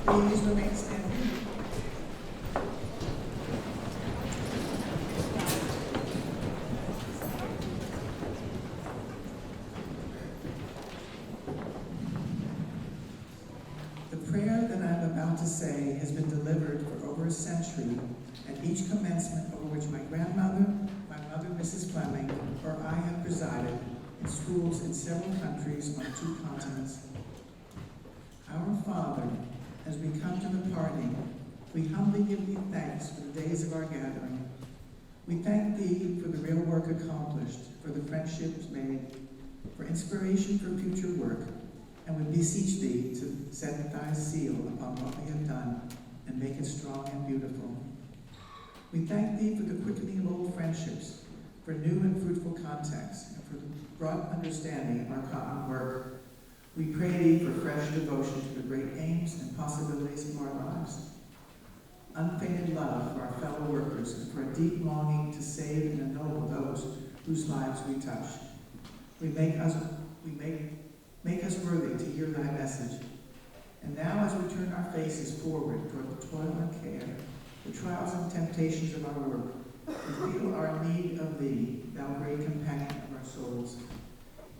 Please remain standing. The prayer that I'm about to say has been delivered for over a century at each commencement over which my grandmother, my mother, Mrs. Fleming, or I have presided in schools in several countries on 2 continents. Our Father, as we come to the parting, we humbly give thee thanks for the days of our gathering. We thank thee for the real work accomplished, for the friendships made, for inspiration for future work, and we beseech thee to set thy seal upon what we have done and make it strong and beautiful. We thank thee for the quickening of old friendships, for new and fruitful contacts, and for the broad understanding of our common work. We pray thee for fresh devotion to the great aims and possibilities of our lives, unfeigned love for our fellow workers, and for a deep longing to save and ennoble those whose lives we touch. Make us worthy to hear thy message. And now, as we turn our faces forward toward the toil and care, the trials and temptations of our work, we feel our need of thee, thou great companion of our souls.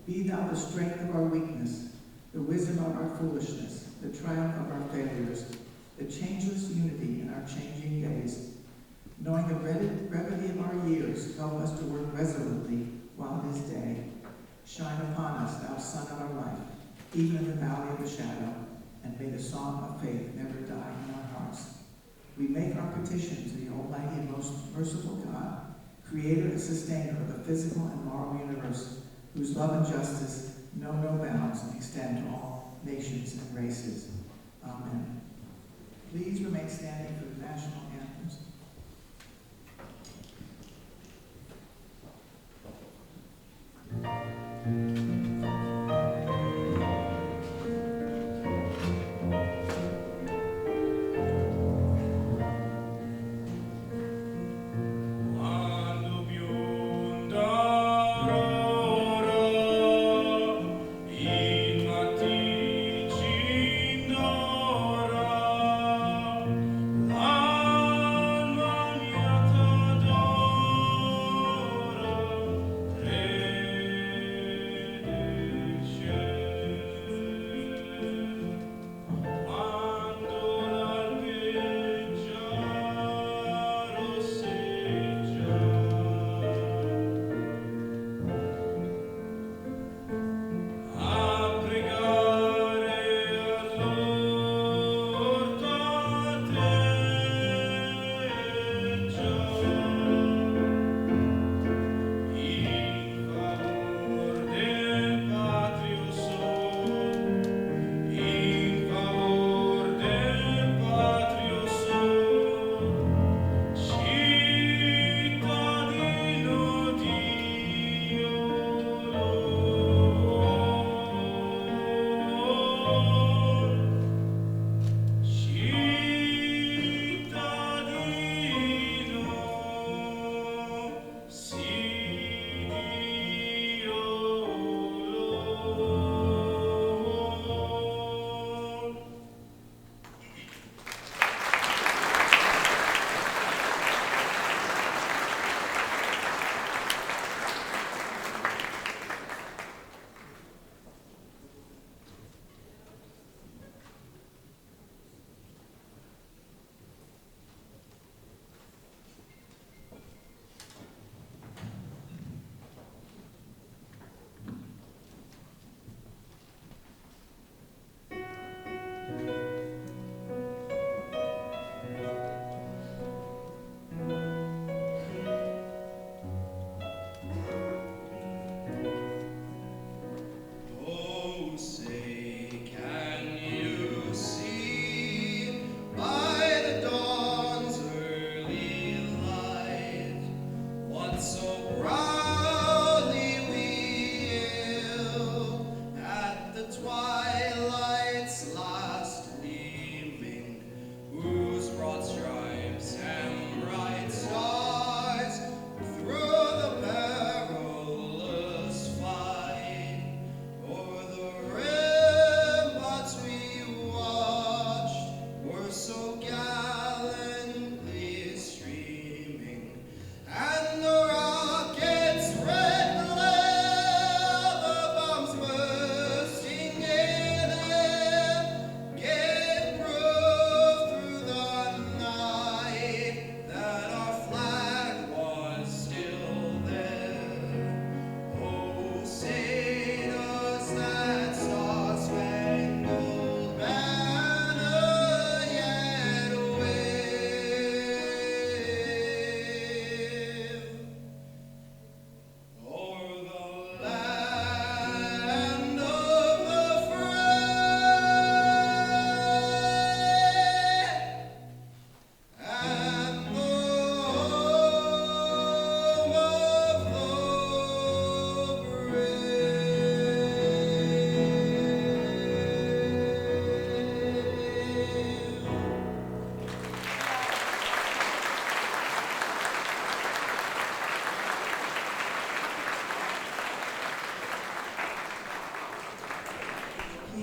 Be thou the strength of our weakness, the wisdom of our foolishness, the triumph of our failures, the changeless unity in our changing days. Knowing the brevity of our years, help us to work resolutely while it is day. Shine upon us, thou sun of our life, even in the valley of the shadow, and may the song of faith never die in our hearts. We make our petition to the Almighty and most merciful God, creator and sustainer of the physical and moral universe, whose love and justice know no bounds and extend to all nations and races. Amen. Please remain standing for the national anthems.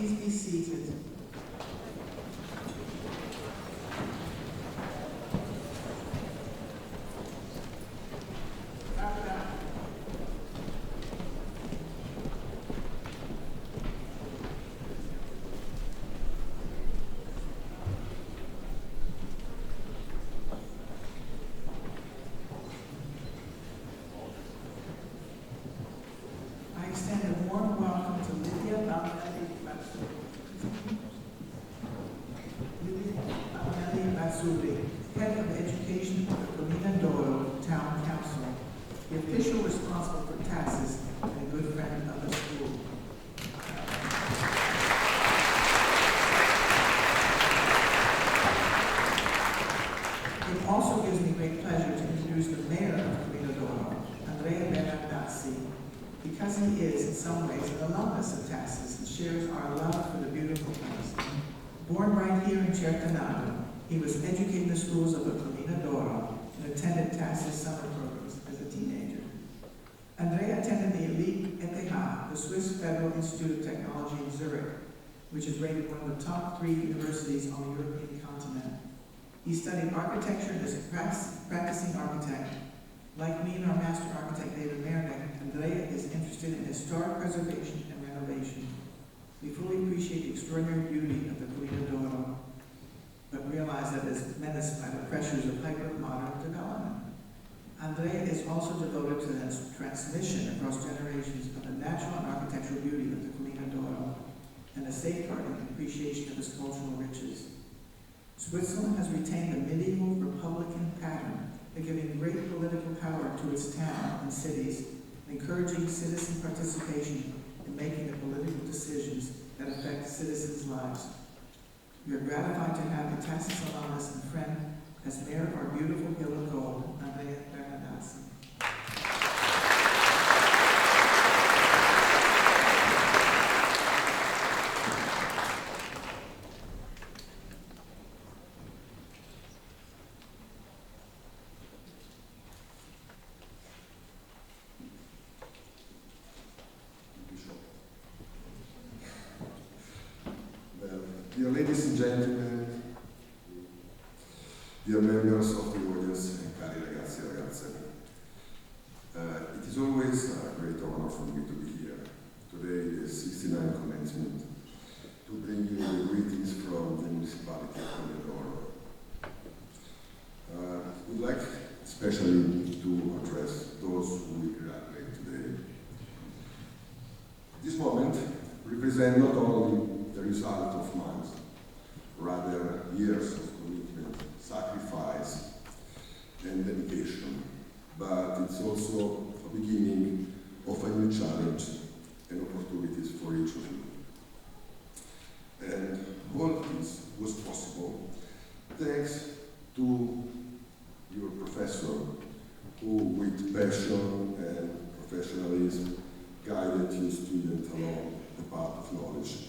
please be seated. Head of Education of the Comune Town Council, the official responsible for TASIS and a good friend of the school. It also gives me great pleasure to introduce the mayor of Comune, Andrea Bernardazzi, because he is, in some ways, an alumnus of TASIS and shares our love for the beautiful place. Born right here in Certonato, he was educated in the schools of the Comune d'Oro and attended TASIS summer programs as a teenager. Andrea attended the elite ETH, the Swiss Federal Institute of Technology in Zurich, which is rated one of the top 3 universities on the European continent. He studied architecture and is a practicing architect. Like me and our master architect, David Marinick, Andrea is interested in historic preservation and renovation. We fully appreciate the extraordinary beauty of the Comune d'Oro, but realize that it is menaced by the pressures of hyper-modern development. Andrea is also devoted to the transmission across generations of the natural and architectural beauty of the Comune d'Oro and the safeguarding and appreciation of its cultural riches. Switzerland has retained the medieval republican pattern of giving great political power to its town and cities, encouraging citizen participation in making the political decisions that affect citizens' lives. We are gratified to have the TASIS alumnus and friend as mayor of our beautiful Hill of Gold, Andrea Bernardazzi. Dear ladies and gentlemen, dear members of the audience, and cari ragazzi e ragazze, it is always a great honor for me to be here. Today is 69 commencement to bring you the greetings from the municipality of Comune. I would like especially to address those who will graduate today. This moment represents not only the result of months, rather years of commitment, sacrifice, and dedication, but it's also a beginning of a new challenge and opportunities for each of you. And all of this was possible thanks to your professor, who with passion and professionalism guided your students along the path of knowledge.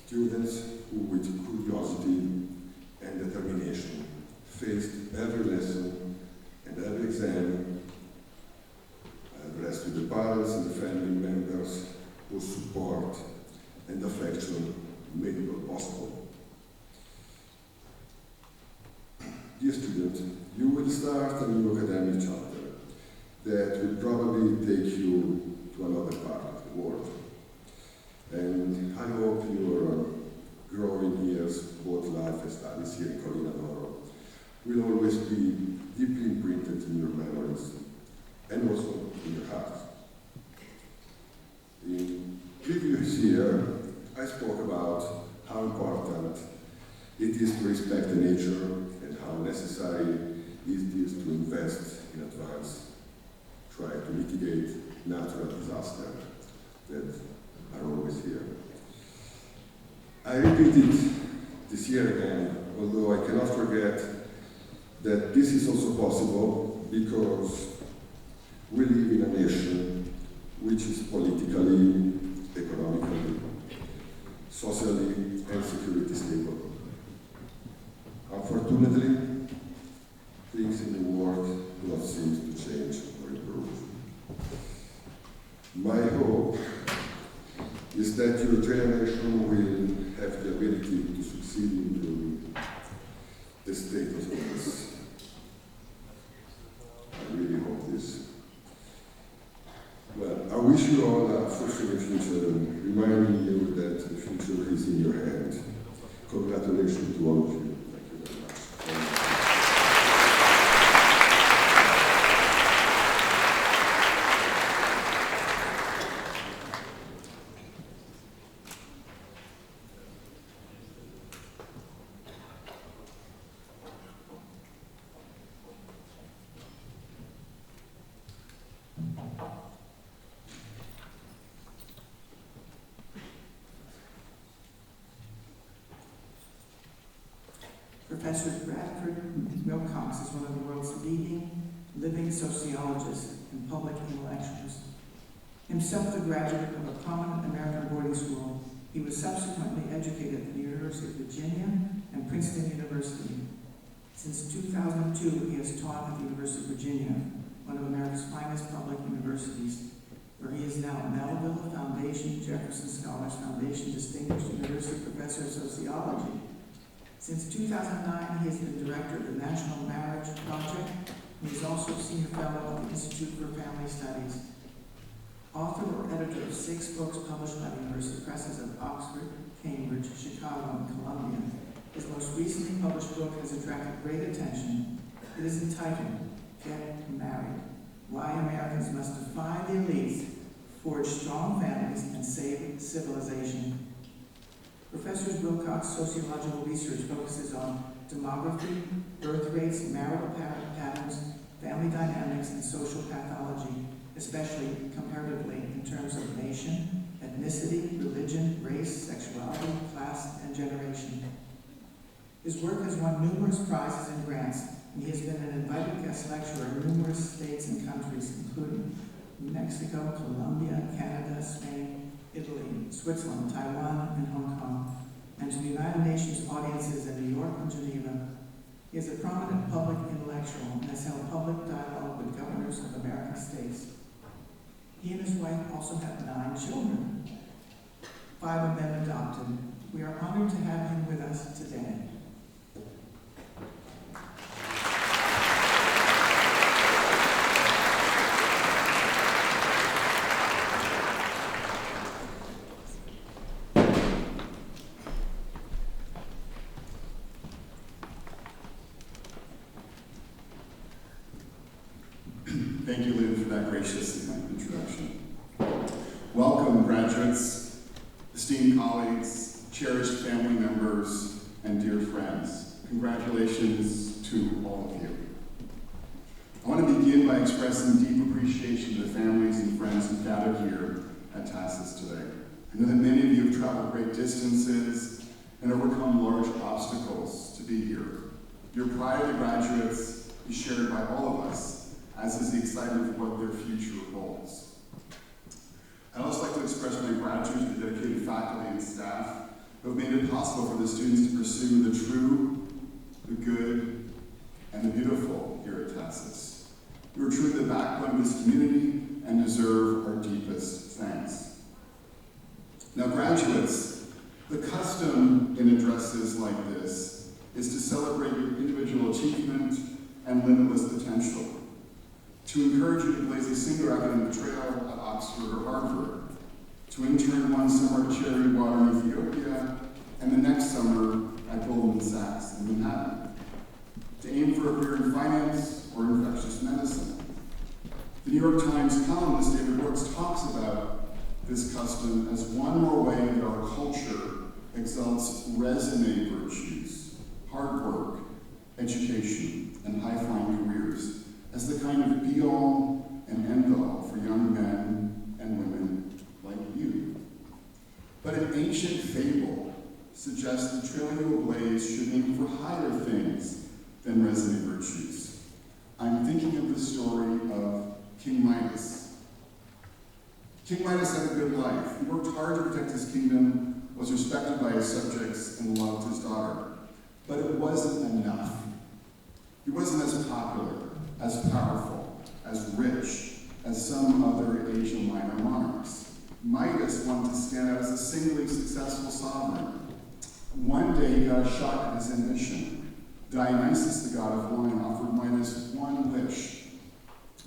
Students who with curiosity and determination faced every lesson and every exam, addressed to the parents and the family members whose support and affection made it all possible. Dear students, you will start a new academic chapter that will probably take you to another part of the world. And I hope your growing years, both life and studies here in Comune, will always be deeply imprinted in your memories and also in your hearts. In previous year, I spoke about how important it is to respect the nature and how necessary it is to invest in advance, try to mitigate natural disasters that are always here. I repeat it this year again, although I cannot forget that this is also possible because we live in a nation which is politically, economically, socially, and security stable. Unfortunately, things in the world do not seem to change or improve. My hope is that your generation will have the ability to succeed in the state of things. I really hope this. Well, I wish you all a fulfilling future, reminding you that the future is in your hand. Congratulations to all of you. Thank you very much. Professor Bradford Wilcox is one of the world's leading living sociologists and public intellectuals. Himself the graduate of a prominent American boarding school, he was subsequently educated at the University of Virginia and Princeton University. Since 2002, he has taught at the University of Virginia, one of America's finest public universities, where he is now a Melville Foundation, Jefferson Scholars Foundation Distinguished University Professor of Sociology. Since 2009, he has been director of the National Marriage Project, and he is also senior fellow of the Institute for Family Studies. Author or editor of 6 books published by the University Presses of Oxford, Cambridge, Chicago, and Columbia, his most recently published book has attracted great attention. It is entitled, Get Married: Why Americans Must Defy the Elites, Forge Strong Families, and Save Civilization. Professor Wilcox's sociological research focuses on demography, birth rates, marital patterns, family dynamics, and social pathology, especially comparatively in terms of nation, ethnicity, religion, race, sexuality, class, and generation. His work has won numerous prizes and grants, and he has been an invited guest lecturer in numerous states and countries, including Mexico, Colombia, Canada, Spain, Italy, Switzerland, Taiwan, and Hong Kong, and to the United Nations audiences in New York and Geneva. He is a prominent public intellectual and has held public dialogue with governors of American states. He and his wife also have 9 children, 5 of them adopted. We are honored to have him with us today. Thank you, Lynn, for that gracious introduction. Welcome, graduates, esteemed colleagues, cherished family members, and dear friends. Congratulations to all of you. I want to begin by expressing deep appreciation to the families and friends who gathered here at TASIS today. I know that many of you have traveled great distances and overcome large obstacles to be here. Your pride of the graduates is shared by all of us, as is the excitement for what their future holds. I'd also like to express my gratitude to the dedicated faculty and staff who have made it possible for the students to pursue the true, the good, and the beautiful here at TASIS. You are truly the backbone of this community and deserve our deepest thanks. Now, graduates, the custom in addresses like this is to celebrate your individual achievement and limitless potential, to encourage you to blaze a single academic trail at Oxford or Harvard, to intern one summer at Cherry Water in Ethiopia, and the next summer at Goldman Sachs in Manhattan, to aim for a career in finance or infectious medicine. The New York Times columnist David Brooks talks about this custom as one more way that our culture exalts resume virtues, hard work, education, and high-flying careers as the kind of be-all and end-all for young men and women like you. But an ancient fable suggests the trail you will blaze should aim for higher things than resume virtues. I'm thinking of the story of King Midas. King Midas had a good life. He worked hard to protect his kingdom, was respected by his subjects, and loved his daughter. But it wasn't enough. He wasn't as popular, as powerful, as rich as some other Asian minor monarchs. Midas wanted to stand out as a singly successful sovereign. One day he got a shock at his ambition. Dionysus, the god of wine, offered Midas one wish.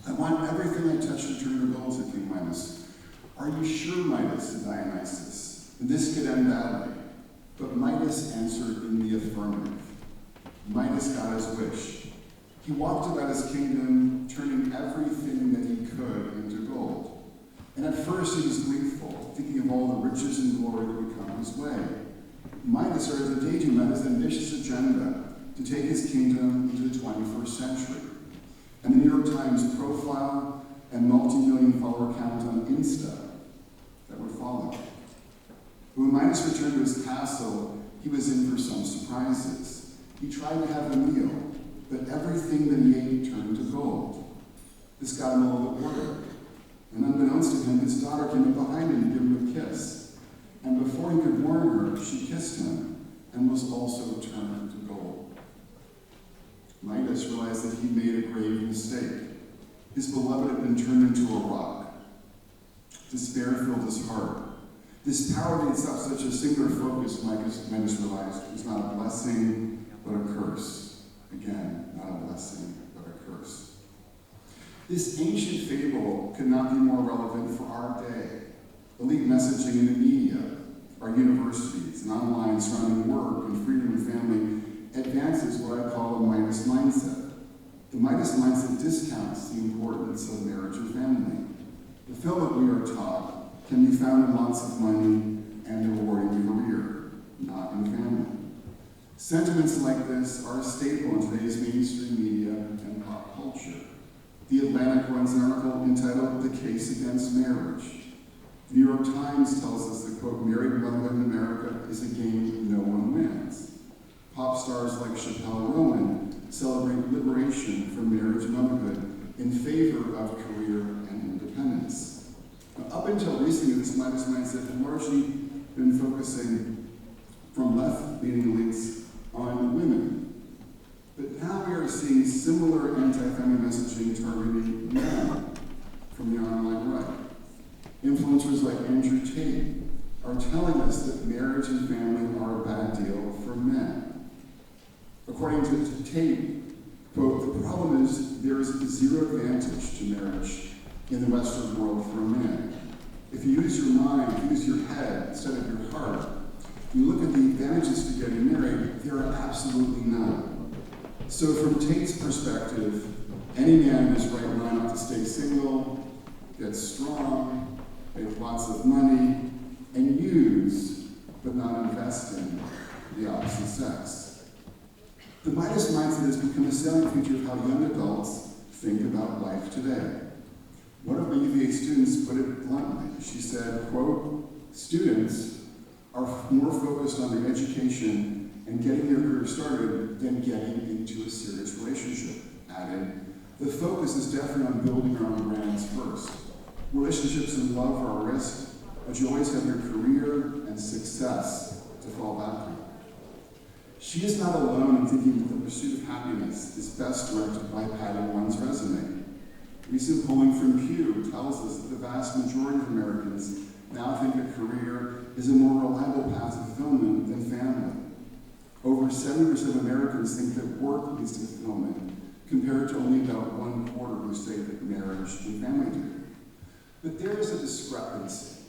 "I want everything I touch to turn to gold," said King Midas. "Are you sure, Midas?" said Dionysus. "This could end badly." But Midas answered in the affirmative. Midas got his wish. He walked about his kingdom, turning everything that he could into gold. And at first he was gleeful, thinking of all the riches and glory that would come his way. Midas started to daydream about his ambitious agenda to take his kingdom into the 21st century. And the New York Times profile and multi-million follower count on Insta that would follow. But when Midas returned to his castle, he was in for some surprises. He tried to have a meal, but everything that he ate turned to gold. This got him a little bit worried. And unbeknownst to him, his daughter came up behind him to give him a kiss. And before he could warn her, she kissed him and was also turned to gold. Midas realized that he made a grave mistake. His beloved had been turned into a rock. Despair filled his heart. This power that itself such a singular focus, Midas realized, was not a blessing, but a curse. Again, not a blessing, but a curse. This ancient fable could not be more relevant for our day. Elite messaging in the media, our universities, and online surrounding work and freedom and family advances what I call a Midas mindset. The Midas mindset discounts the importance of marriage and family. The film that we are taught can be found in lots of money and a rewarding career, not in family. Sentiments like this are a staple in today's mainstream media and pop culture. The Atlantic runs an article entitled "The Case Against Marriage." The New York Times tells us that, quote, "Married motherhood in America is a game no one wins." Pop stars like Chappelle Rowan celebrate liberation from marriage and motherhood in favor of career and independence. Now, up until recently, this Midas mindset had largely been focusing from left-leaning elites on women. But now we are seeing similar anti-family messaging targeting men from the online right. Influencers like Andrew Tate are telling us that marriage and family are a bad deal for men. According to Tate, quote, "The problem is there is zero advantage to marriage in the Western world for a man. If you use your mind, if you use your head instead of your heart, you look at the advantages to getting married, there are absolutely none. So from Tate's perspective, any man in his right mind ought to stay single, get strong, make lots of money, and use, but not invest in, the opposite sex." The Midas mindset has become a salient feature of how young adults think about life today. One of my UVA students put it bluntly. She said, quote, "Students are more focused on their education and getting their career started than getting into a serious relationship," added, "The focus is definitely on building our own brands first. Relationships and love are a risk, but you always have your career and success to fall back on." She is not alone in thinking that the pursuit of happiness is best directed by padding one's resume. Recent polling from Pew tells us that the vast majority of Americans now think a career is a more reliable path to fulfillment than family. Over 70% of Americans think that work leads to fulfillment, compared to only about 1/4 who say that marriage and family do. But there is a discrepancy.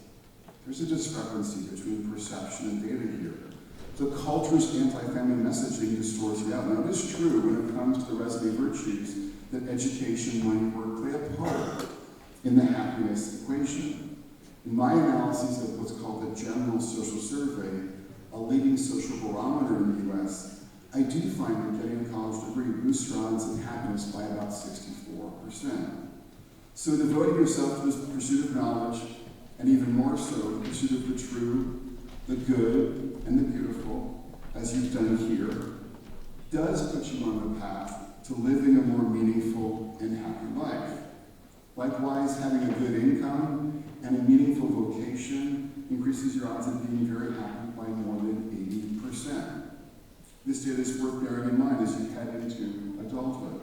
There's a discrepancy between perception and data here. The culture's anti-family messaging distorts reality. Now, it is true when it comes to the resume virtues that education, money, work play a part in the happiness equation. In my analysis of what's called the General Social Survey, a leading social barometer in the U.S., I do find that getting a college degree boosts your odds of happiness by about 64%. So devoting yourself to the pursuit of knowledge, and even more so, the pursuit of the true, the good, and the beautiful, as you've done here, does put you on the path to living a more meaningful and happy life. Likewise, having a good income and a meaningful vocation increases your odds of being very happy by more than 80%. This data is worth bearing in mind as you head into adulthood.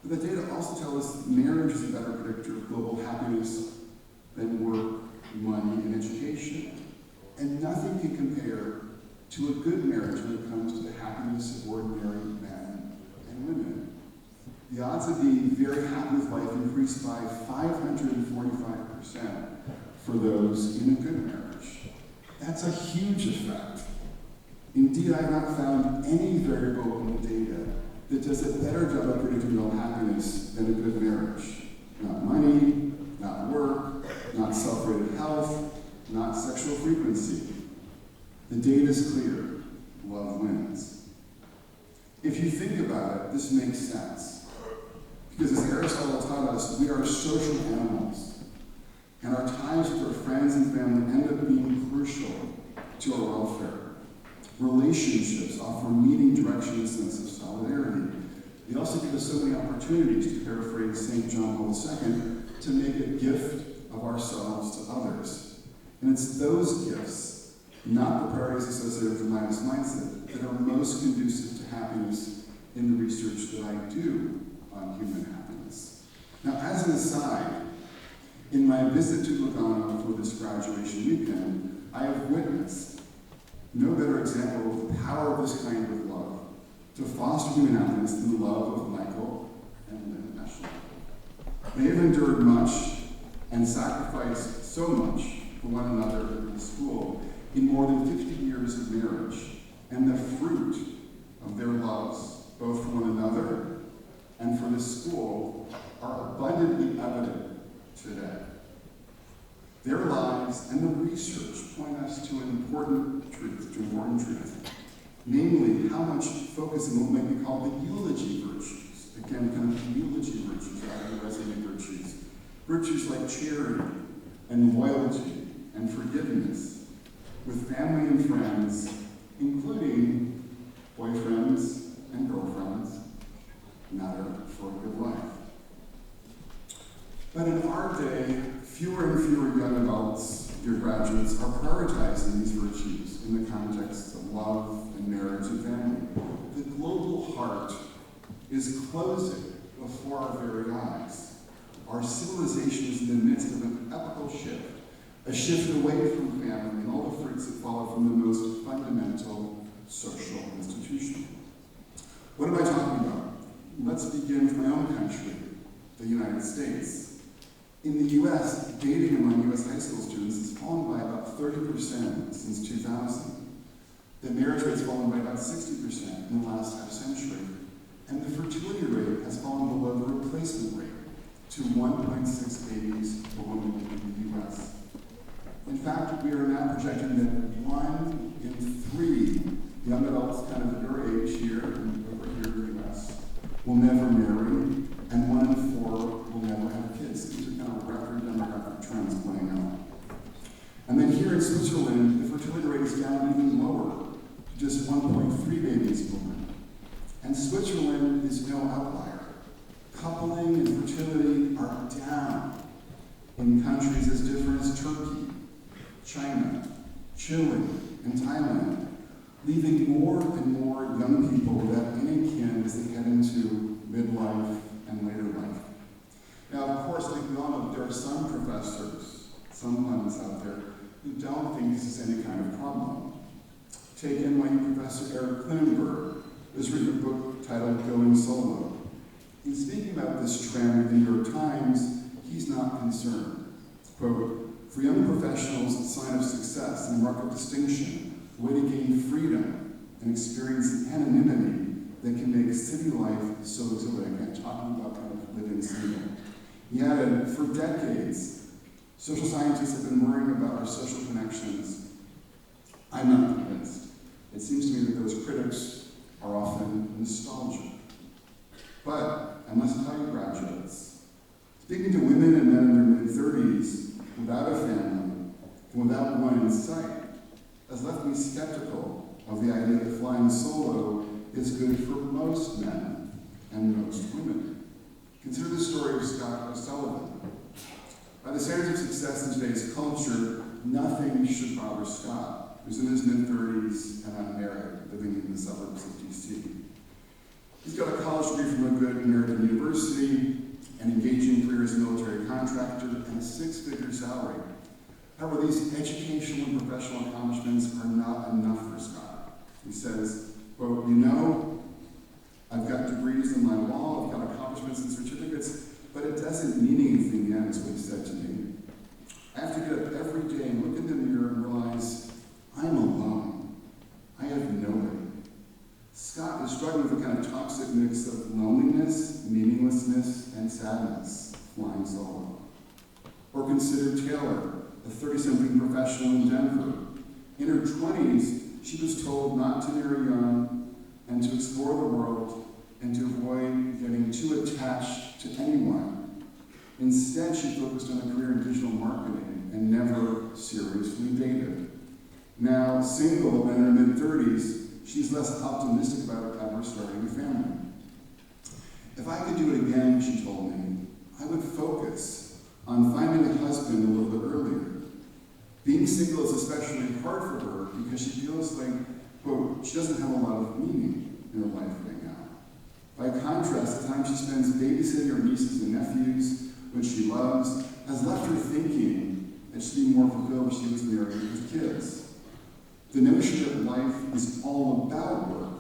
But the data also tell us that marriage is a better predictor of global happiness than work, money, increased by 545% for those in a good marriage. That's a huge effect. Indeed, I have not found any variable in the data that does a better job of predicting real happiness than a good marriage. Not money, not work, not self-rated health, not sexual frequency. The data is clear. Love wins. If you think about it, this makes sense. Because as Aristotle taught us, we are social animals. And our times with our friends and family end up being crucial to our welfare. Relationships offer meaning, direction, and sense of solidarity. They also give us so many opportunities, to paraphrase St. John Paul II, to make a gift of ourselves to others. And it's those gifts, not the priorities associated with the Midas mindset, that are most conducive to happiness in the research that I do on human happiness. Now, as an aside, in my visit to Lugano for this graduation weekend, I have witnessed no better example of the power of this kind of love to foster human happiness than the love of Michael and Lynn. They have endured much and sacrificed so much for one another in the school in more than 50 years of marriage, and the fruit of their loves, both for one another and for this school, are abundantly evident today. Their lives and the research point us to an important truth, namely how much focus on what might be called the eulogy virtues. Again, kind of eulogy virtues rather than resume virtues. Virtues like charity and loyalty and forgiveness with family and friends, including boyfriends and girlfriends, matter for a good life. But in our day, fewer and fewer young adults, dear graduates, are prioritizing these virtues in the context of love and marriage and family. The global heart is closing before our very eyes. Our civilization is in the midst of an epochal shift, a shift away from family and all the fruits that follow from the most fundamental social institution. What am I talking about? Let's begin with my own country, the United States. In the U.S., dating among U.S. high school students has fallen by about 30% since 2000. The marriage rate has fallen by about 60% in the last half century. And the fertility rate has fallen below the replacement rate to 1.6 babies per woman in the U.S. In fact, we are now projecting that 1 in 3 young adults kind of at your age here and over here in the U.S. will never marry, and 1 in 4 will never have kids. These are kind of record demographic trends playing out. And then here in Switzerland, the fertility rate is down even lower, to just 1.3 babies per woman. And Switzerland is no outlier. Coupling and fertility are down in countries as different as Turkey, China, Chile, and Thailand, leaving more and more young people without any kin as they head into midlife and later life. Now, of course, like we all know, there are some professors, some pundits out there, who don't think this is any kind of problem. Take NYU professor Eric Klinenberg, who's written a book titled Going Solo. In speaking about this trend in the New York Times, he's not concerned. Quote, for young professionals, it's a sign of success and a mark of distinction, a way to gain freedom and experience anonymity that can make city life so exhilarating. I'm talking about kind of living single. He added, for decades, social scientists have been worrying about our social connections. I'm not convinced. It seems to me that those critics are often nostalgic. But I must tell you, graduates, speaking to women and men in their mid-30s without a family and without one in sight has left me skeptical of the idea that flying solo is good for most men and most women. Consider the story of Scott O'Sullivan. By the standards of success in today's culture, nothing should bother Scott, who's in his mid-30s and unmarried, living in the suburbs of D.C. He's got a college degree from a good American university, an engaging career as a military contractor, and a 6-figure salary. However, these educational and professional accomplishments are not enough for Scott. He says, quote, you know, I've got degrees in my wall, I've got accomplishments and certificates, but it doesn't mean anything in the end, is what he said to me. I have to get up every day and look in the mirror and realize I'm alone. I have nobody. Scott is struggling with a kind of toxic mix of loneliness, meaninglessness, and sadness, flying solo. Or consider Taylor, a 30-something professional in Denver. In her 20s, she was told not to marry young and to explore the world and to avoid getting too attached to anyone. Instead, she focused on a career in digital marketing and never seriously dated. Now, single and in her mid-30s, she's less optimistic about ever starting a family. If I could do it again, she told me, I would focus on finding a husband a little bit earlier. Being single is especially hard for her because she feels like, quote, she doesn't have a lot of meaning in her life right now. By contrast, the time she spends babysitting her nieces and nephews, which she loves, has left her thinking that she'd be more fulfilled if she was married with kids. The notion that life is all about work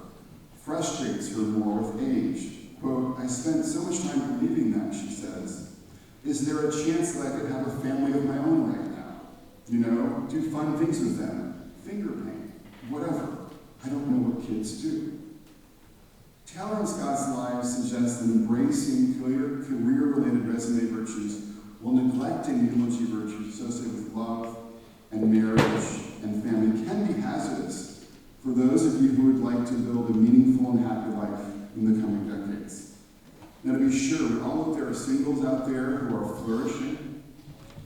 frustrates her more with age. Quote, I spent so much time believing that, she says. Is there a chance that I could have a family of my own right now? You know, do fun things with them, finger paint, whatever. I don't know what kids do. Taylor and Scott's lives suggest that embracing career-related resume virtues while neglecting eulogy virtues associated with love and marriage and family can be hazardous for those of you who would like to build a meaningful and happy life in the coming decades. Now, to be sure, we all know there are singles out there who are flourishing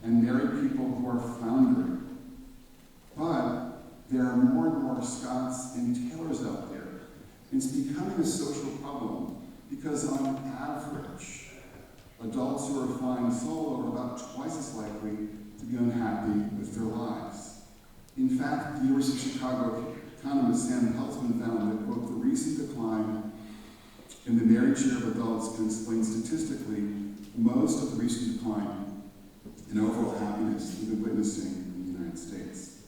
and married people who are floundering. But there are more and more Scotts and Taylors out there. It's becoming a social problem because on average, adults who are flying solo are about twice as likely to be unhappy with their lives. In fact, the University of Chicago economist Sam Peltzman found that, quote, the recent decline in the married share of adults can explain statistically most of the recent decline in overall happiness we've been witnessing in the United States.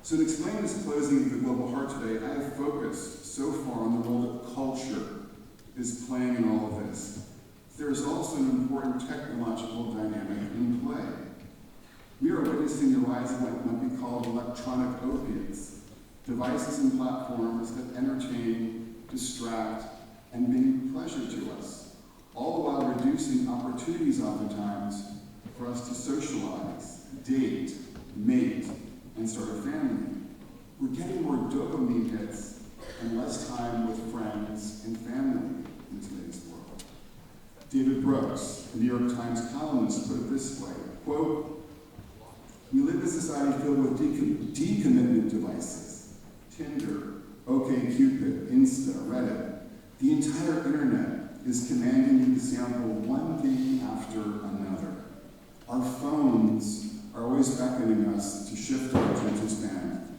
So to explain this closing of the Global Heart today, I have focused so far on the role that culture is playing in all of this. There is also an important technological dynamic in play. We are witnessing the rise of what might be called electronic opiates, devices and platforms that entertain, distract, and bring pleasure to us, all the while reducing opportunities oftentimes for us to socialize, date, mate, and start a family. We're getting more dopamine hits and less time with friends and family in today's world. David Brooks, the New York Times columnist, put it this way, quote, we live in a society filled with decommitment devices, Tinder, OkCupid, Insta, Reddit. The entire internet is commanding you to sample one thing after another. Our phones are always beckoning us to shift our attention span.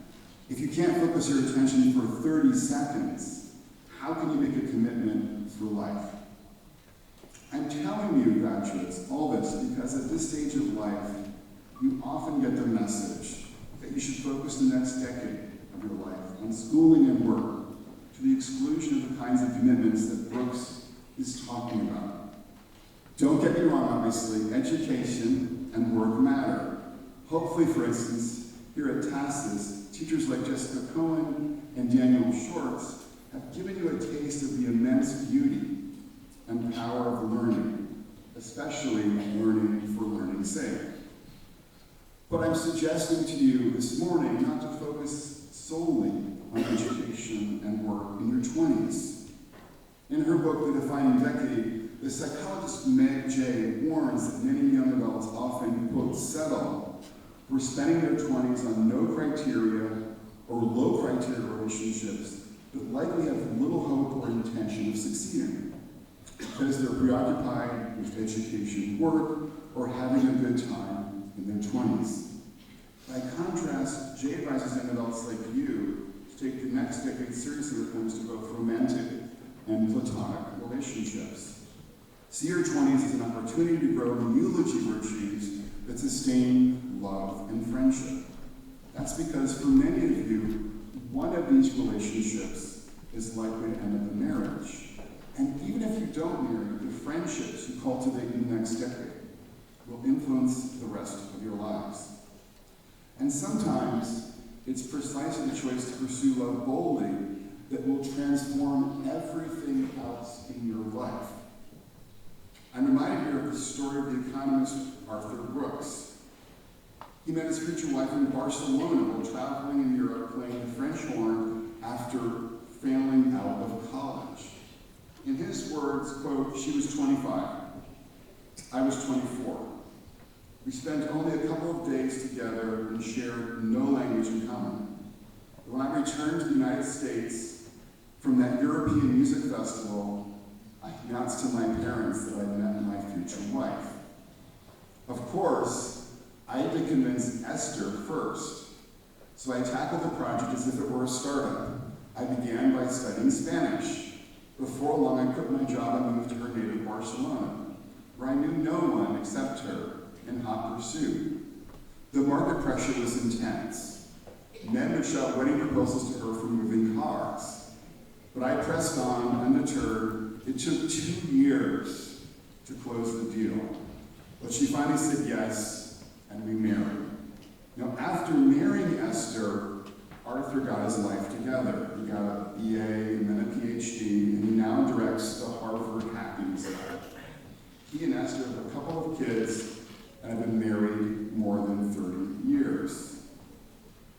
If you can't focus your attention for 30 seconds, how can you make a commitment for life? I'm telling you, graduates, all this because at this stage of life, you often get the message that you should focus the next decade of your life on schooling and work to the exclusion of the kinds of commitments that Brooks is talking about. Don't get me wrong, obviously, education and work matter. Hopefully, for instance, here at TASIS, teachers like Jessica Cohen and Daniel Schwartz have given you a taste of the immense beauty and power of learning, especially learning for learning's sake. But I'm suggesting to you this morning not to focus solely on education and work in your 20s. In her book, The Defining Decade, the psychologist Meg Jay warns that many young adults often, quote, settle for spending their 20s on no criteria or low criteria relationships that likely have little hope or intention of succeeding because they're preoccupied with education, work, or having a good time in their 20s. By contrast, Jay advises young adults like you to take the next decade seriously when it comes to both romantic and platonic relationships. See your 20s as an opportunity to grow the eulogy virtues that sustain love and friendship. That's because for many of you, one of these relationships is likely to end up in marriage. And even if you don't marry, the friendships you cultivate in the next decade will influence the rest of your lives. And sometimes it's precisely the choice to pursue love boldly that will transform everything else in your life. I'm reminded here of the story of the economist Arthur Brooks. He met his future wife in Barcelona while traveling in Europe playing the French horn after failing out of college. In his words, quote, "She was 25. I was 24. We spent only a couple of days together and shared no language in common. When I returned to the United States from that European music festival, I announced to my parents that I'd met my future wife. Of course, I had to convince Esther first, so I tackled the project as if it were a startup. I began by studying Spanish. Before long, I quit my job and moved to her native Barcelona, where I knew no one except her in hot pursuit. The market pressure was intense. Men would shout wedding proposals to her for moving cars. But I pressed on, undeterred. It took 2 years to close the deal. But she finally said yes, and we married. Now, after marrying Esther, Arthur got his life together. He got a BA and then a PhD, and he now directs the Harvard Happy Center. He and Esther have a couple of kids and have been married more than 30 years.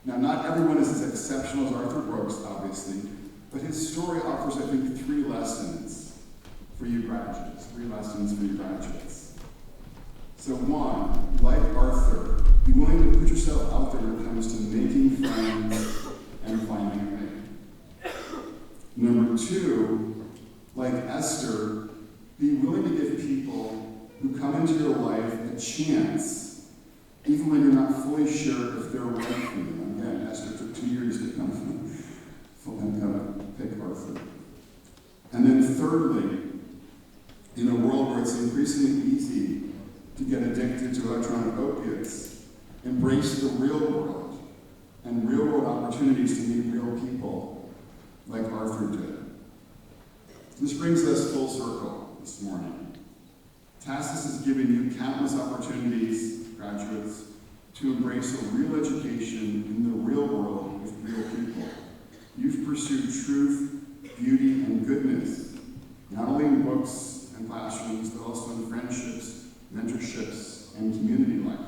Now, not everyone is as exceptional as Arthur Brooks, obviously, but his story offers, I think, 3 lessons for you graduates. 3 lessons for you graduates. So 1, like Arthur, be willing to put yourself out there when it comes to making friends and finding a mate. Number 2, like Esther, be willing to give people who come into your life a chance, even when you're not fully sure if they're right for you. Again, Esther took 2 years to come from pick Arthur. And then thirdly, in a world where it's increasingly easy to get addicted to electronic opiates, embrace the real world and real world opportunities to meet real people like Arthur did. This brings us full circle this morning. TASIS has given you countless opportunities, graduates, to embrace a real education in the real world with real people. You've pursued truth, beauty, and goodness, not only in books and classrooms, but also in friendships, mentorships, and community life.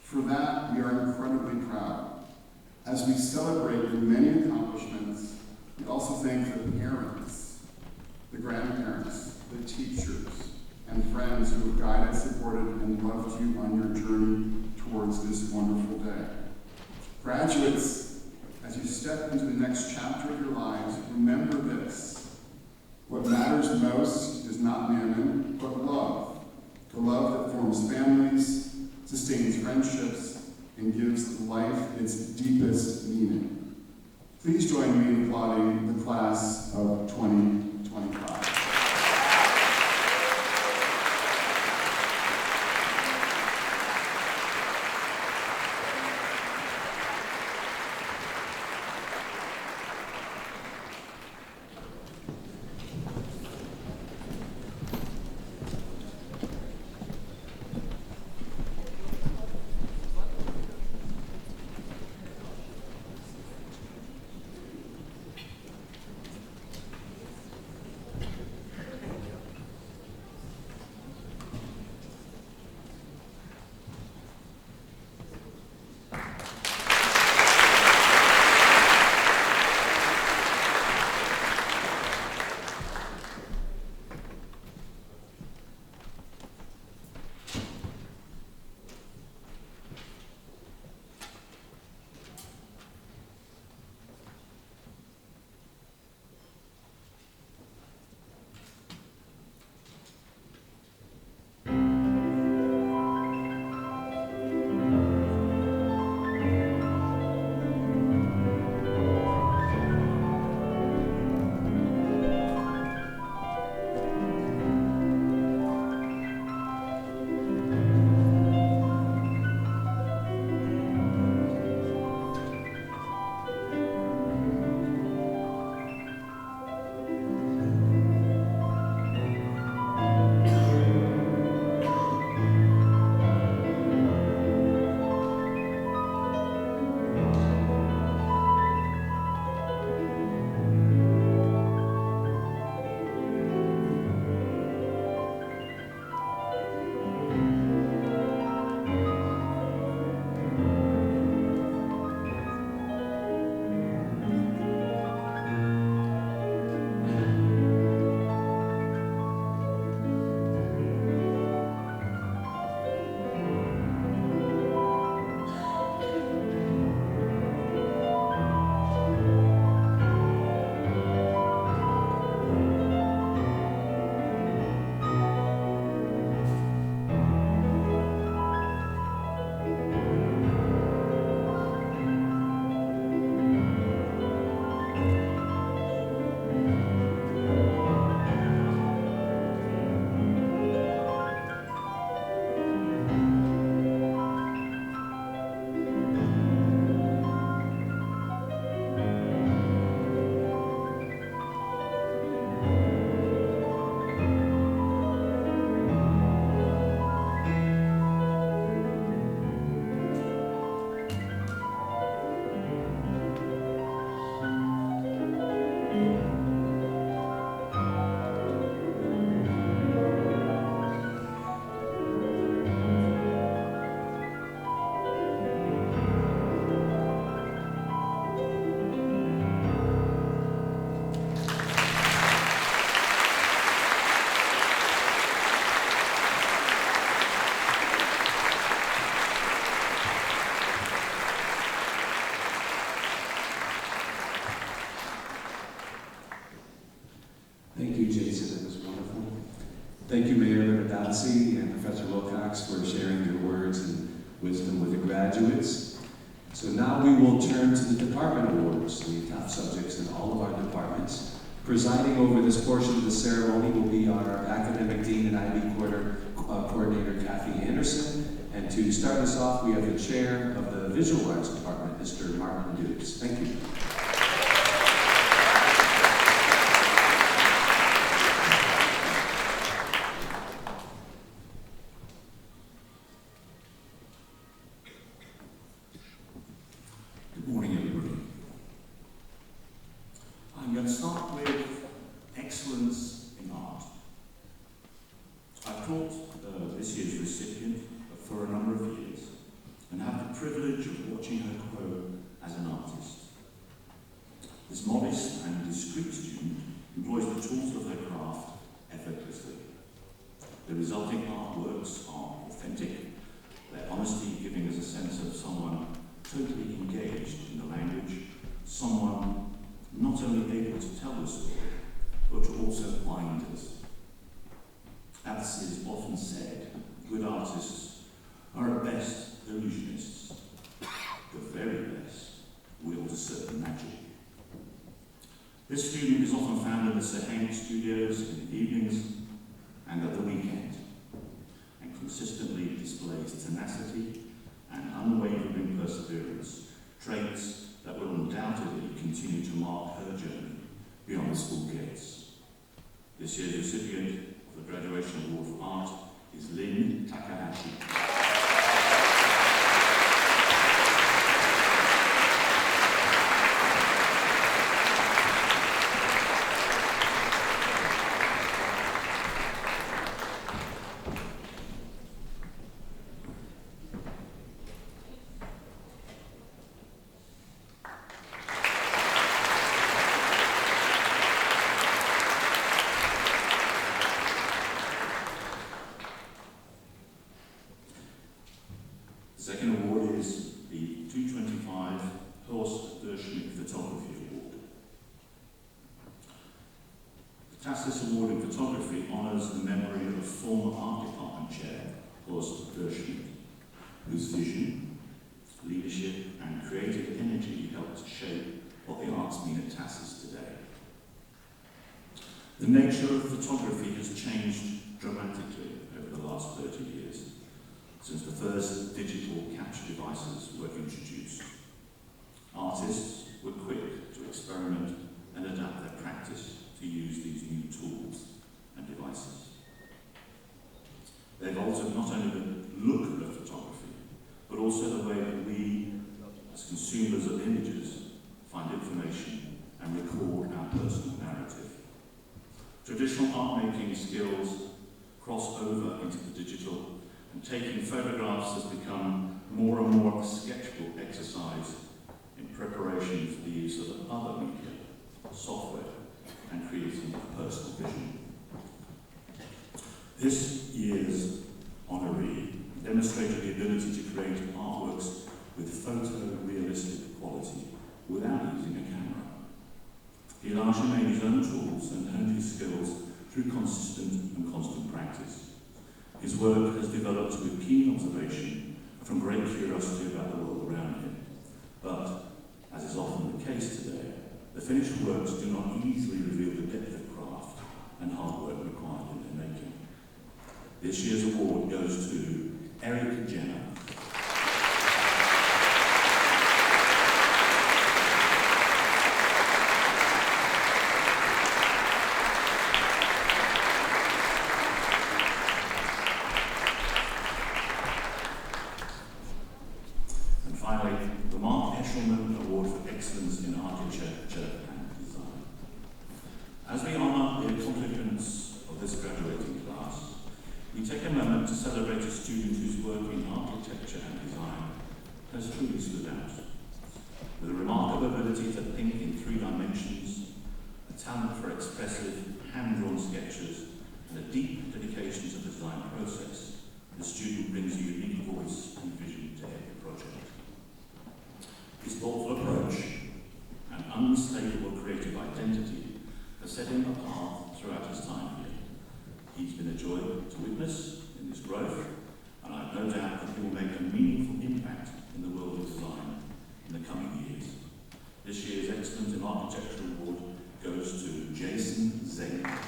For that, we are incredibly proud. As we celebrate your many accomplishments, we also thank the parents, the grandparents, the teachers, and friends who have guided, supported, and loved you on your journey towards this wonderful day. Graduates, as you step into the next chapter of your lives, remember this. What matters most is not mammon, but love. The love that forms families, sustains friendships, and gives life its deepest meaning. Please join me in applauding the class of 2025. Bernardazzi and Professor Wilcox for sharing their words and wisdom with the graduates. So now we will turn to the department awards, the top subjects in all of our departments. Presiding over this portion of the ceremony will be our Academic Dean and IB Coordinator, Kathy Anderson. And to start us off, we have the Chair of the Visual Arts Department, Mr. Martin Dukes. Thank you. Good morning, everybody. I'm going to start with excellence in art. I've taught this year's recipient for a number of years and have the privilege of watching her grow as an artist. This modest and discreet student employs the tools of her craft effortlessly. The resulting artworks are authentic, their honesty giving us a sense of someone totally engaged in the language, someone not only able to tell the story, but to also bind us. As is often said, good artists are at best illusionists. The very best wield a certain magic. This student is often found in the Zhelin studios in the evenings and at the weekend, and consistently displays tenacity and unwavering perseverance, traits that will undoubtedly continue to mark her journey beyond the school gates. This year's recipient of the Graduation Award for Art is Lynn Takahashi. The second award is the 225 Horst Durschmidt Photography Award. The TASIS Award in Photography honours the memory of former Art Department Chair Horst Durschmidt, whose vision, leadership and creative energy helped shape what the arts mean at TASIS today. The nature of photography has changed dramatically over the last 30 years, since the first digital capture devices were introduced. Artists were quick to experiment and adapt their practice to use these new tools and devices. They've altered not only the look of photography, but also the way that we, as consumers of images, find information and record our personal narrative. Traditional art-making skills cross over into the digital, and taking photographs has become more and more a sketchbook exercise in preparation for the use of other media, software, and creating a personal vision. This year's honoree demonstrated the ability to create artworks with photorealistic quality without using a camera. He largely made his own tools and honed his skills through consistent and constant practice. His work has developed with keen observation from great curiosity about the world around him. But, as is often the case today, the finished works do not easily reveal the depth of craft and hard work required in their making. This year's award goes to Eric Jenner. Aeschliman Award for Excellence in Architecture and Design. As we honour the accomplishments of this graduating class, we take a moment to celebrate a student whose work in architecture and design has truly stood out. With a remarkable ability to think in 3 dimensions, a talent for expressive, hand-drawn sketches, and a deep dedication to the design process, the student brings a unique voice and vision to every project. His thoughtful approach and unmistakable creative identity has set him apart throughout his time here. He's been a joy to witness in this growth, and I have no doubt that he will make a meaningful impact in the world of design in the coming years. This year's Excellence in Architecture Award goes to Zhelin.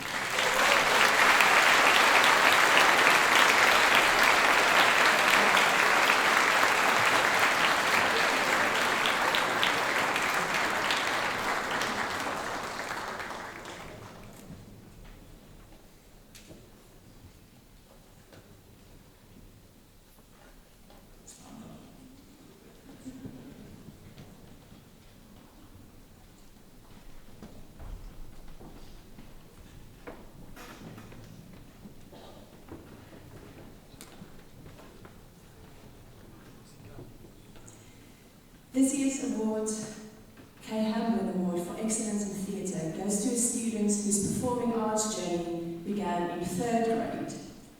This year's award, Kay Hamlin Award for Excellence in Theatre, goes to a student whose performing arts journey began in 3rd grade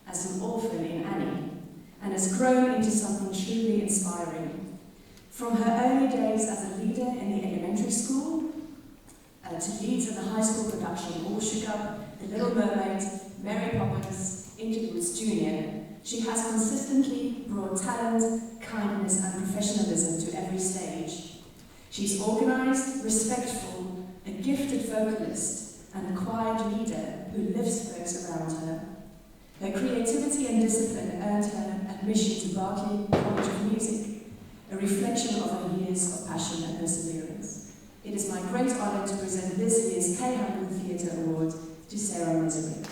as an orphan in Annie and has grown into something truly inspiring. From her early days as a leader in the elementary school, to leads in the high school production All Shook Up, The Little Mermaid, Mary Poppins, Interludes Junior, she has consistently brought talent, kindness and professionalism to every stage. She's organised, respectful, a gifted vocalist and a quiet leader who lifts those around her. Her creativity and discipline earned her admission to Berklee College of Music, a reflection of her years of passion and perseverance. It is my great honour to present this year's Kay Hamlin Theatre Award to Sarah Mesaric.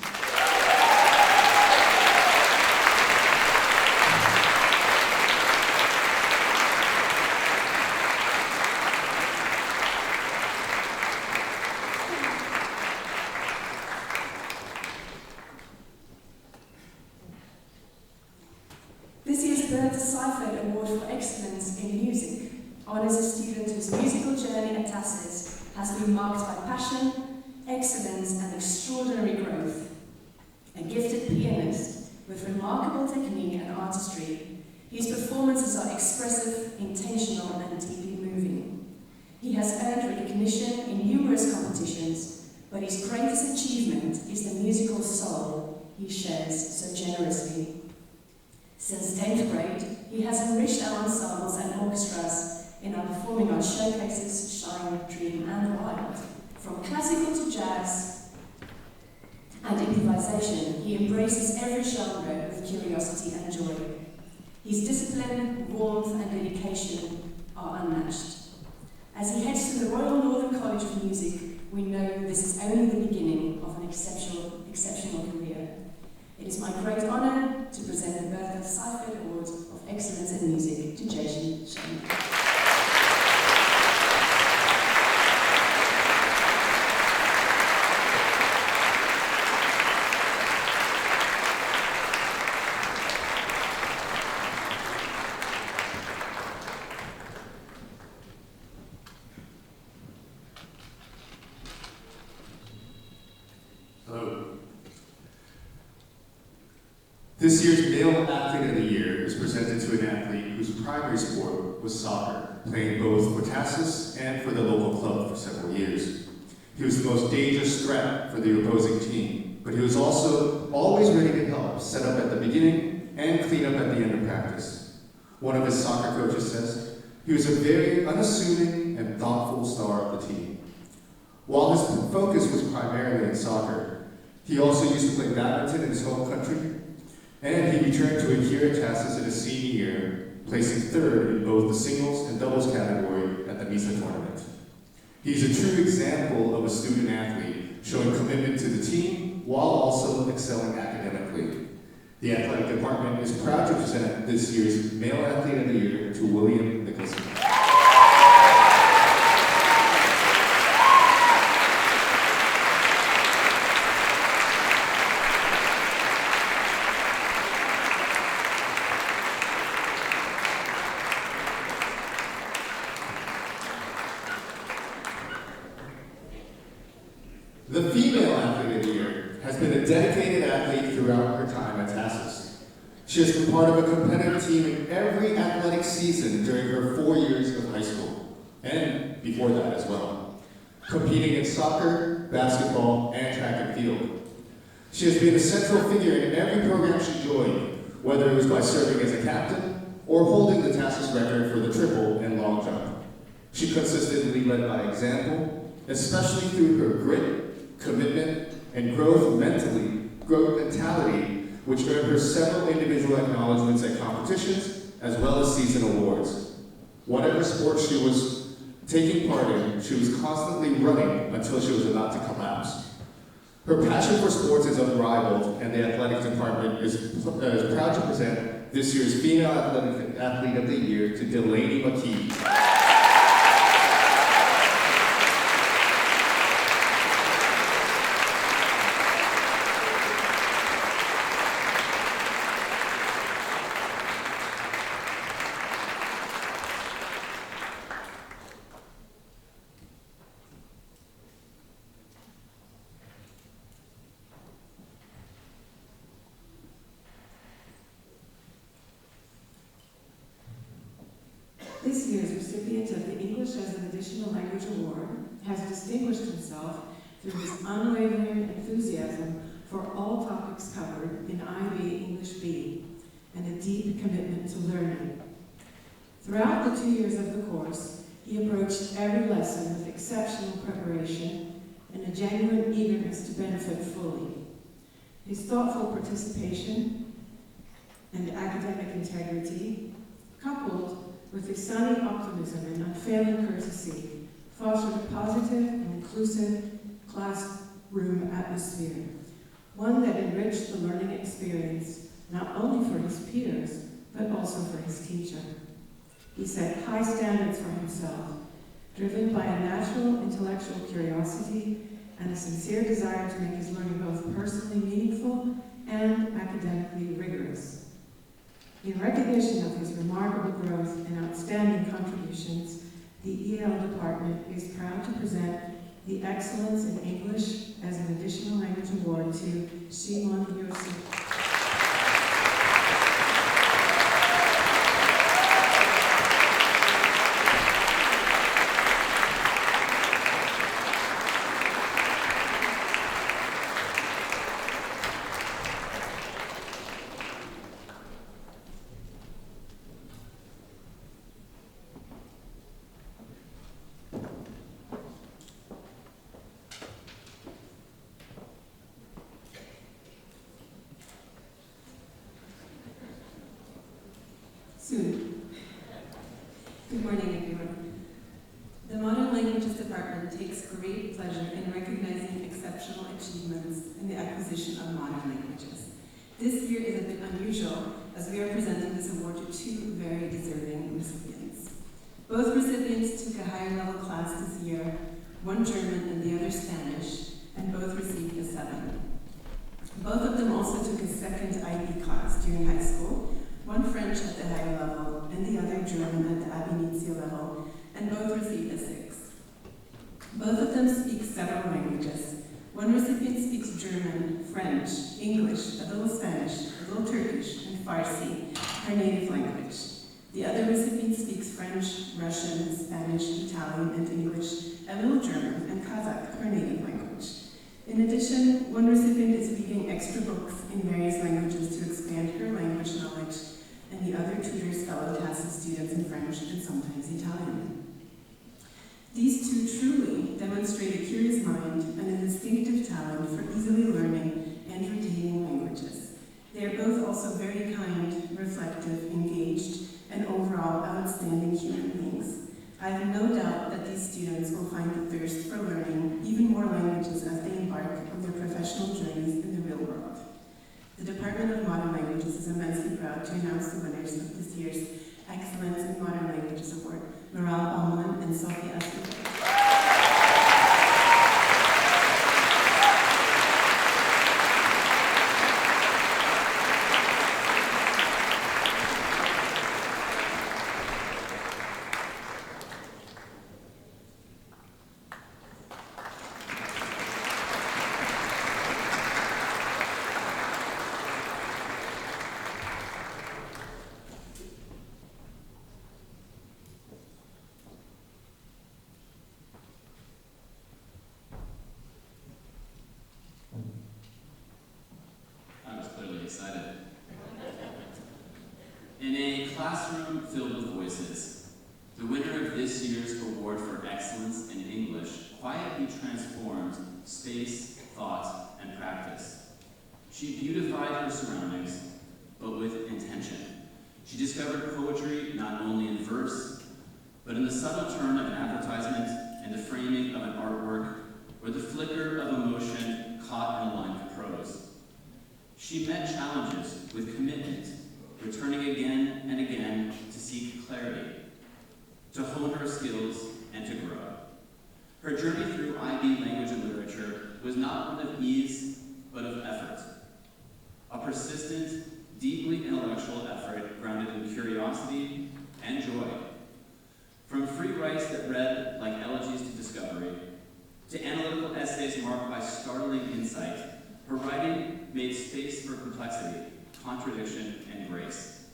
This year's Bernardazzi Award for Excellence in Music honours a student whose musical journey at TASIS has been marked by passion, excellence and extraordinary growth. A gifted pianist with remarkable technique and artistry, his performances are expressive, intentional and deeply moving. He has earned recognition in numerous competitions, but his greatest achievement is the musical soul he shares so generously. Since 10th grade, he has enriched our ensembles and orchestras in our performing arts showcases Shine, Dream and Wild. From classical to jazz and improvisation, he embraces every genre with curiosity and joy. His discipline, warmth and dedication are unmatched. As he heads to the Royal Northern College of Music, we know this is only the beginning of an exceptional career. It is my great honour to present the Bernardazzi Award of Excellence in Music to Shen. This year's Male Athlete of the Year is presented to an athlete whose primary sport was soccer, playing both for TASIS and for the local club for several years. He was the most dangerous threat for the opposing team, but he was also always ready to help set up at the beginning and clean up at the end of practice. One of his soccer coaches says, he was a very unassuming and thoughtful star of the team. While his focus was primarily in soccer, he also used to play badminton in his home country, and he returned to it here at TASIS in his senior year, placing 3rd in both the singles and doubles category at the MISA tournament. He's a true example of a student athlete, showing commitment to the team while also excelling academically. The athletic department is proud to present this year's Male Athlete of the Year to William Nicholson. The Female Athlete of the Year has been a dedicated athlete throughout her time at TASIS. She has been part of a competitive team in every athletic season during her 4 years of high school, and before that as well, competing in soccer, basketball, and track and field. She has been a central figure in every program she joined, whether it was by serving as a captain or holding the TASIS record for the triple and long jump. She consistently led by example, especially through her grit, commitment, and growth mentality, which earned her several individual acknowledgments at competitions, as well as season awards. Whatever sport she was taking part in, she was constantly running until she was about to collapse. Her passion for sports is unrivaled, and the athletics department is proud to present this year's Female Athlete of the Year to Delaney McKee. This year's recipient of the English as an Additional Language Award has distinguished himself through his unwavering enthusiasm for all topics covered in IB English B and a deep commitment to learning. Throughout the 2 years of the course, he approached every lesson with exceptional preparation and a genuine eagerness to benefit fully. His thoughtful participation and academic integrity, coupled with his sunny optimism and unfailing courtesy, fostered a positive and inclusive classroom atmosphere, one that enriched the learning experience not only for his peers, but also for his teacher. He set high standards for himself, driven by a natural intellectual curiosity and a sincere desire to make his learning both personally meaningful and academically rigorous. In recognition of his remarkable growth and outstanding contributions, the EL department is proud to present the Excellence in English as an Additional Language Award to Shimon Yosef. Good morning, everyone. The Modern Languages Department takes great pleasure in recognizing exceptional achievements in the acquisition of modern languages. This year is a bit unusual, as we are presenting this award to two very deserving recipients. Both recipients took a higher level class this year, one German and the other Spanish, and both received a 7. Both of them also took a second IB class during high school, one French at the higher level and the other German at the ab initio level, and both received a 6. Both of them speak several languages. One recipient speaks German, French, English, a little Spanish, a little Turkish, and Farsi, her native language. The other recipient speaks French, Russian, Spanish, Italian, and English, a little German, and Kazakh, her native language. In addition, one recipient is reading extra books in various languages to expand her language knowledge, and the other tutors fellow TASIS students in French and sometimes Italian. These two truly demonstrate a curious mind and a distinctive talent for easily learning and retaining languages. They are both also very kind, reflective, engaged, and overall outstanding human beings. I have no doubt that these students will find the thirst for learning even more languages as they embark on their professional journeys in the real world. The Department of Modern Languages is immensely proud to announce the winners of this year's Excellence in Modern Languages Award, Meral Baumann and Sophia Asmik. quietly transformed space, thought, and practice. She beautified her surroundings, but with intention. She discovered poetry not only in verse, but in the subtle turn of an advertisement and the framing of an artwork, or the flicker of emotion caught in a line of prose. She met challenges with commitment, returning again and again to seek clarity, to hone her skills, and to grow. Her journey through IB language and literature was not one of ease, but of effort. A persistent, deeply intellectual effort grounded in curiosity and joy. From free writes that read like elegies to discovery, to analytical essays marked by startling insight, her writing made space for complexity, contradiction, and grace.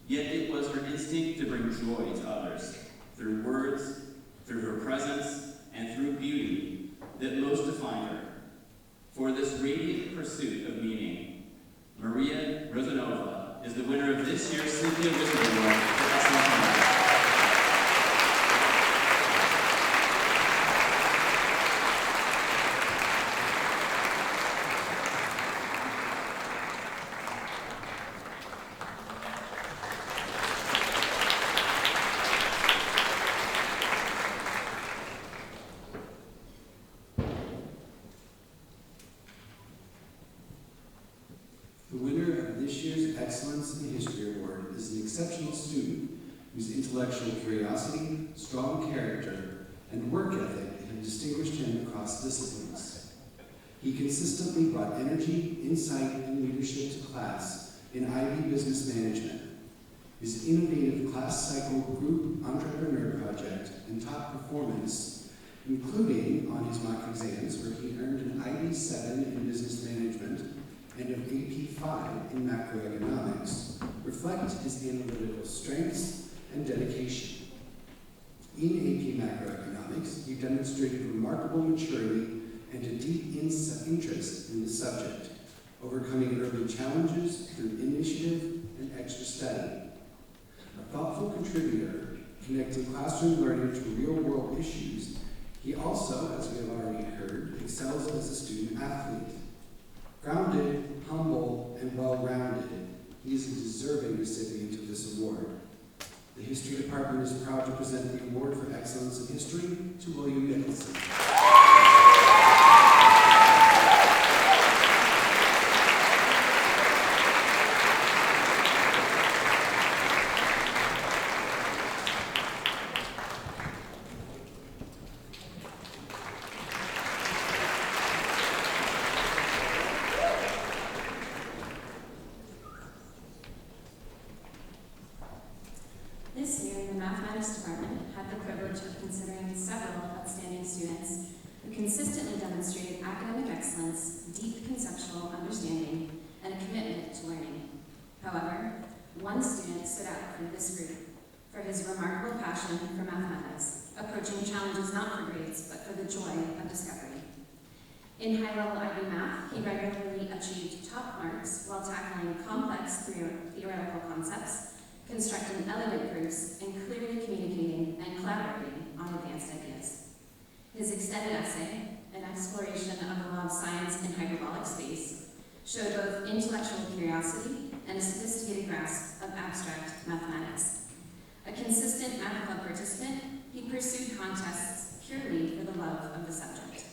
Yet it was her instinct to bring joy to others, through words, through her presence, and through beauty that most defined her. For this radiant pursuit of meaning, Maria Rozanova is the winner of this year's Cynthia Wisdom Award for Excellence in Writing. Excellence in History Award is an exceptional student whose intellectual curiosity, strong character, and work ethic have distinguished him across disciplines. He consistently brought energy, insight, and leadership to class in IB Business Management. His innovative class cycle group entrepreneur project and top performance, including on his mock exams where he earned an IB 7 in Business Management and of AP 5 in macroeconomics, reflect his analytical strengths and dedication. In AP macroeconomics, he demonstrated remarkable maturity and a deep interest in the subject, overcoming early challenges through initiative and extra study. A thoughtful contributor, connecting classroom learning to real-world issues, he also, as we have already heard, excels as a student athlete. Grounded, humble, and well-rounded, he is a deserving recipient of this award. The History Department is proud to present the Award for Excellence in History to William Nicholson. This year, the Mathematics Department had the privilege of considering several outstanding students who consistently demonstrated academic excellence, deep conceptual understanding, and a commitment to learning. However, one student stood out from this group for his remarkable passion for mathematics, approaching challenges not for grades, but for the joy of discovery. In high-level IB math, he regularly achieved top marks while tackling complex theoretical concepts, constructing elegant proofs, and clearly communicating and collaborating on advanced ideas. His extended essay, An Exploration of the Law of Science in Hyperbolic Space, showed both intellectual curiosity and a sophisticated grasp of abstract mathematics. A consistent math club participant, he pursued contests purely for the love of the subject.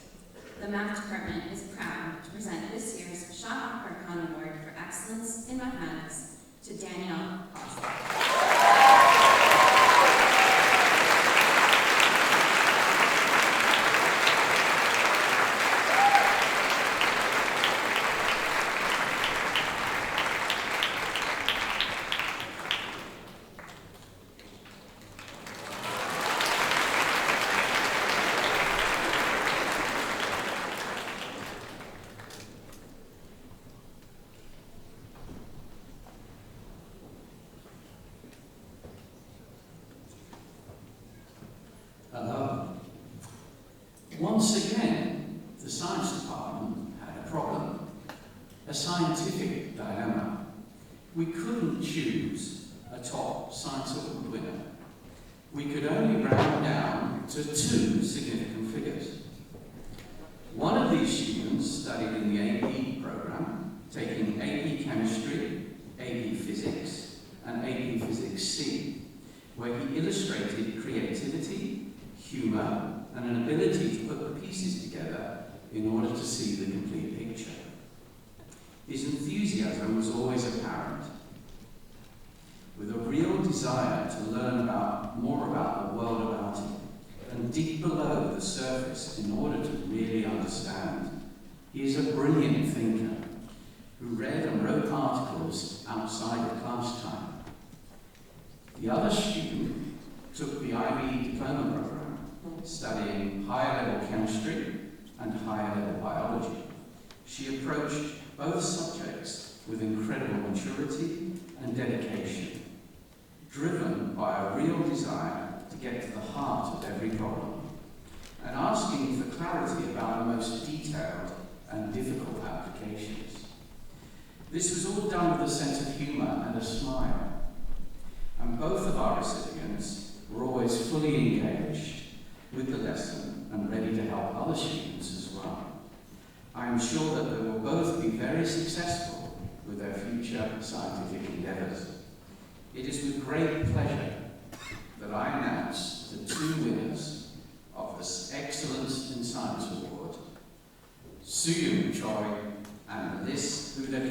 The Math Department is proud to present this year's Shah Khan Award for Excellence in Mathematics to Danielle Foster. Once again, the science department had a problem, a scientific dilemma. We couldn't choose a top science award winner. We could only round down to two significant figures. One of these students studied in the AP program, taking AP Chemistry, AP Physics, and AP Physics C, where he illustrated creativity, humour, and an ability to put the pieces together in order to see the complete picture. His enthusiasm was always apparent, with a real desire to learn more about the world about him, and dig below the surface in order to really understand. He is a brilliant thinker who read and wrote articles outside of class time. The other student took the IB diploma program, studying higher level chemistry and higher level biology. She approached both subjects with incredible maturity and dedication, driven by a real desire to get to the heart of every problem, and asking for clarity about the most detailed and difficult applications. This was all done with a sense of humour and a smile, and both of our recipients were always fully engaged with the lesson and ready to help other students as well. I am sure that they will both be very successful with their future scientific endeavours. It is with great pleasure that I announce the two winners of the Excellence in Science Award, Suyun Choi and Melis Huda.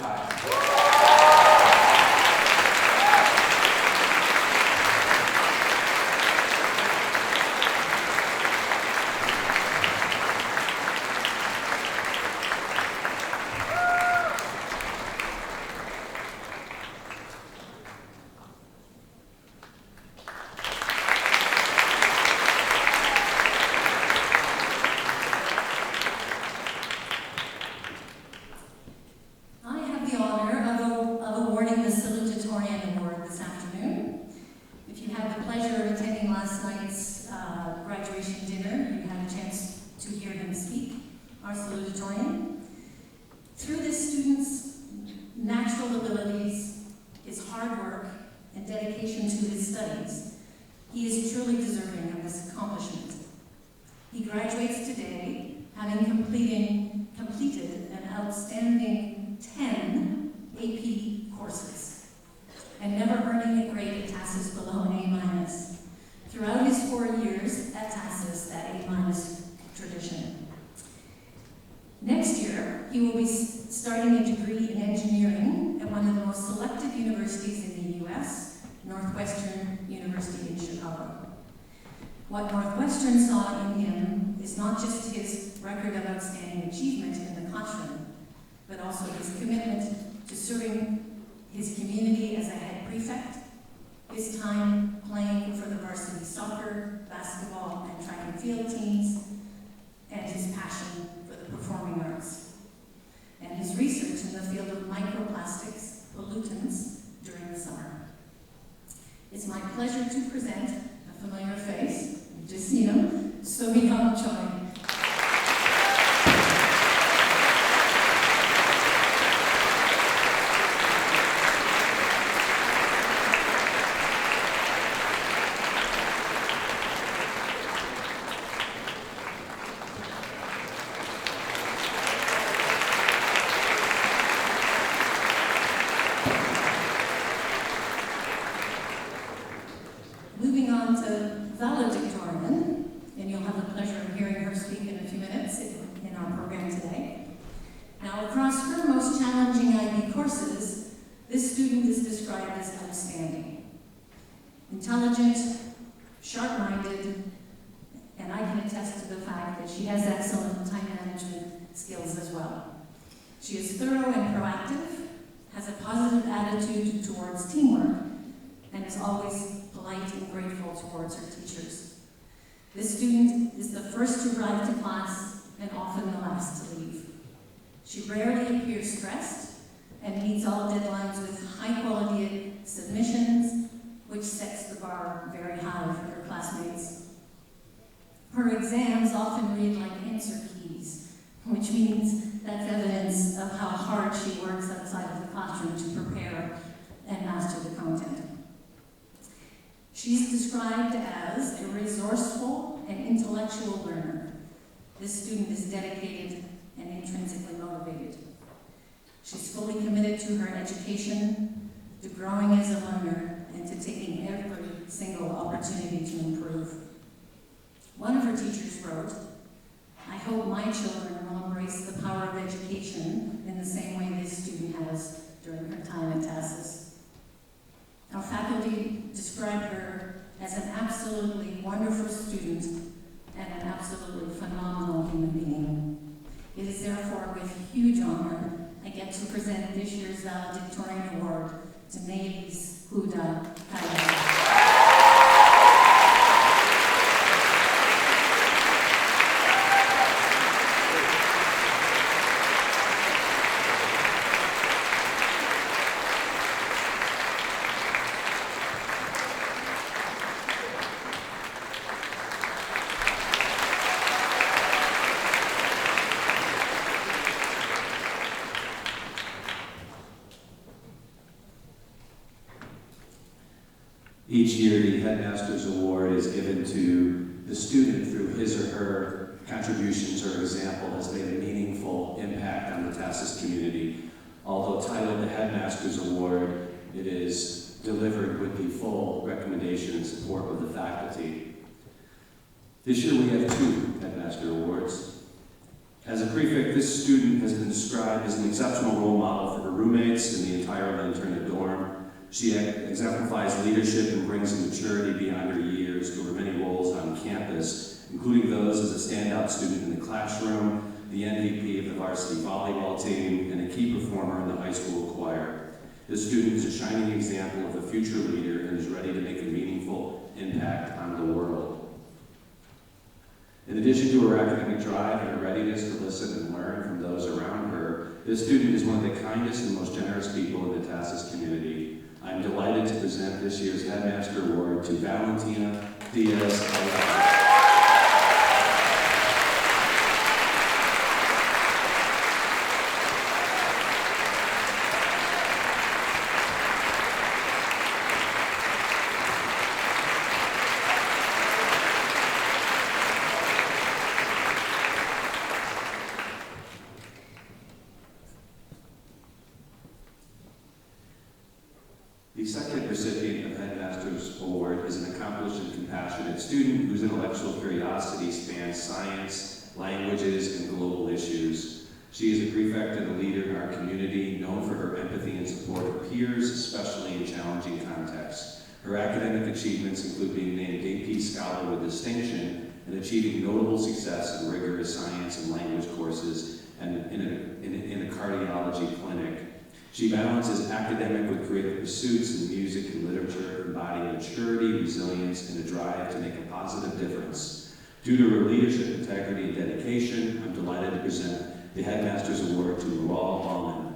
Completed an outstanding 10 AP courses and never earning a grade at TASIS below an A-. Throughout his 4 years at TASIS, that A- tradition. Next year, he will be starting a degree in engineering at one of the most selective universities in the US, Northwestern University in Chicago. What Northwestern saw in him is not just his record of outstanding achievement in the classroom, but also his commitment to serving his community as a head prefect, his time playing for the varsity soccer, basketball, and track and field teams, and his passion for the performing arts, and his research in the field of microplastics, pollutants, during the summer. It's my pleasure to present a familiar face. You've just seen him, Suyun Choi. Moving on to Valedictorian, and you'll have the pleasure of hearing her speak in a few minutes in our program today. Now, across her most challenging IB courses, this student is described as outstanding. Intelligent, sharp-minded, and I can attest to the fact that she has excellent time management skills as well. She is thorough and proactive, has a positive attitude towards teamwork, and is always polite and grateful towards her teachers. This student is the first to arrive to class and often the last to leave. She rarely appears stressed and meets all deadlines with high-quality submissions, which sets the bar very high for her classmates. Her exams often read like answer keys, which means that's evidence of how hard she works outside of the classroom to prepare and master the content. She's described as a resourceful and intellectual learner. This student is dedicated and intrinsically motivated. She's fully committed to her education, to growing as a learner, and to taking every single opportunity to improve. One of her teachers wrote, "I hope my children will embrace the power of education in the same way this student has during her time at TASIS." Our faculty described her as an absolutely wonderful student and an absolutely phenomenal human being. It is therefore with huge honor I get to present this year's Valedictorian Award to Melis, Huda, Katherine. Each year, the Headmaster's Award is given to the student through his or her contributions or example has made a meaningful impact on the TASIS community. Although titled the Headmaster's Award, it is delivered with the full recommendation and support of the faculty. This year we have 2 Headmaster Awards. As a prefect, this student has been described as an exceptional role model for her roommates and the entire Lynn dorm. She exemplifies leadership and brings maturity beyond her years to her many roles on campus, including those as a standout student in the classroom, the MVP of the varsity volleyball team, and a key performer in the high school choir. This student is a shining example of a future leader and is ready to make a meaningful impact on the world. In addition to her academic drive and her readiness to listen and learn from those around her, this student is one of the kindest and most generous people in the TASIS community. I'm delighted to present this year's Headmaster Award to Valentina Diaz. The second recipient of Headmaster's Award is an accomplished and compassionate student whose intellectual curiosity spans science, languages, and global issues. She is a prefect and a leader in our community, known for her empathy and support of peers, especially in challenging contexts. Her academic achievements include being named AP Scholar with Distinction and achieving notable success in rigorous science and language courses and in a cardiology clinic. She balances academic with creative pursuits in music and literature, embodying maturity, resilience, and a drive to make a positive difference. Due to her leadership, integrity, and dedication, I'm delighted to present the Headmaster's Award to Raul Allman.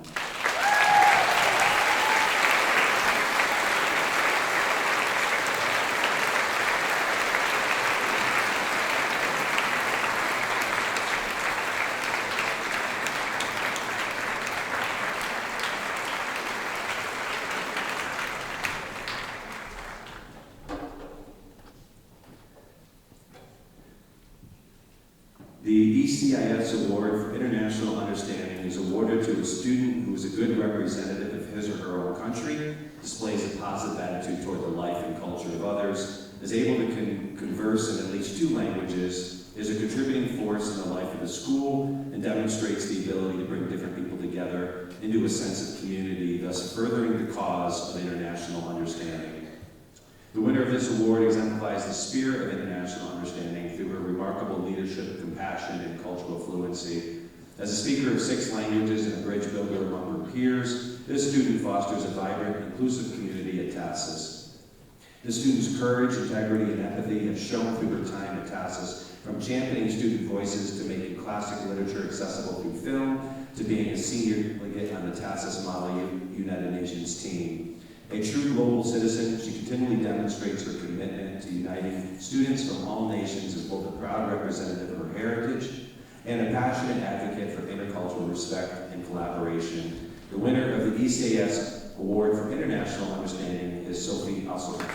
The ECIS Award for International Understanding is awarded to a student who is a good representative of his or her own country, displays a positive attitude toward the life and culture of others, is able to converse in at least 2 languages, is a contributing force in the life of the school, and demonstrates the ability to bring different people together into a sense of community, thus furthering the cause of international understanding. The winner of this award exemplifies the spirit of international understanding through her remarkable leadership, compassion, and cultural fluency. As a speaker of 6 languages and a bridge builder among her peers, this student fosters a vibrant, inclusive community at TASIS. The student's courage, integrity, and empathy have shown through her time at TASIS, from championing student voices to making classic literature accessible through film, to being a senior legate on the TASIS Model United Nations team. A true global citizen, she continually demonstrates her commitment to uniting students from all nations as both a proud representative of her heritage and a passionate advocate for intercultural respect and collaboration. The winner of the ECIS Award for International Understanding is Sophie Asselman.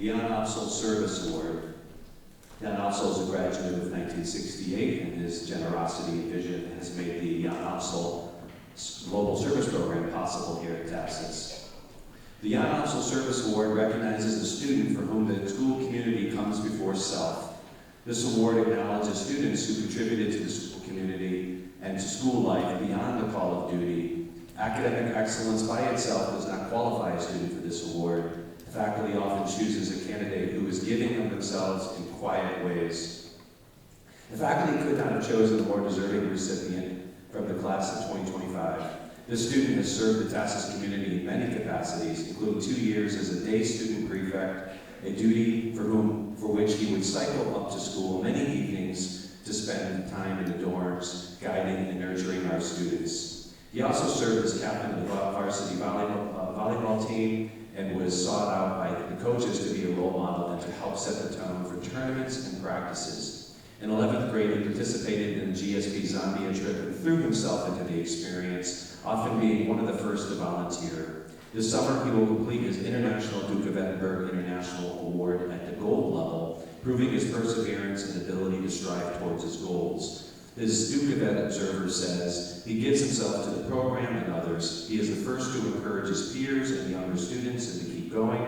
the Jan Opsel Service Award. Jan Opsel is a graduate of 1968, and his generosity and vision has made the Jan Opsel Global Service Program possible here at TASIS. The Jan Opsel Service Award recognizes a student for whom the school community comes before self. This award acknowledges students who contributed to the school community and to school life beyond the call of duty. Academic excellence by itself does not qualify a student for this award. Faculty often chooses a candidate who is giving of themselves in quiet ways. The faculty could not have chosen a more deserving recipient from the class of 2025. This student has served the TASIS community in many capacities, including 2 years as a day student prefect, a duty for which he would cycle up to school many evenings to spend time in the dorms, guiding and nurturing our students. He also served as captain of the varsity volleyball team and was sought out by the coaches to be a role model and to help set the tone for tournaments and practices. In 11th grade, he participated in the GSP Zambia trip and threw himself into the experience, often being one of the first to volunteer. This summer, he will complete his International Duke of Edinburgh International Award at the gold level, proving his perseverance and ability to strive towards his goals. His Duke of Ed observer says, he gives himself to the program and others. He is the first to encourage his peers and younger students and to keep going,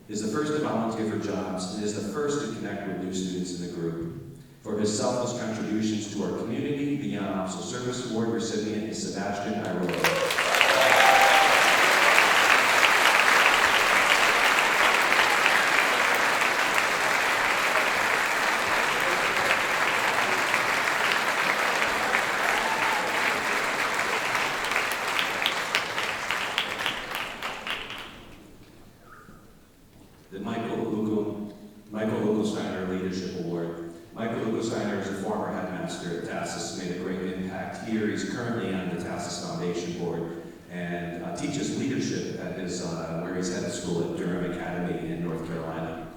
is the first to volunteer for jobs, and is the first to connect with new students in the group. For his selfless contributions to our community, the Jan Opsel Service Award recipient is Sebastian Irola. Is a former headmaster at TASIS, made a great impact here. He's currently on the TASIS Foundation Board and teaches leadership at his, where he's head of school at Durham Academy in North Carolina.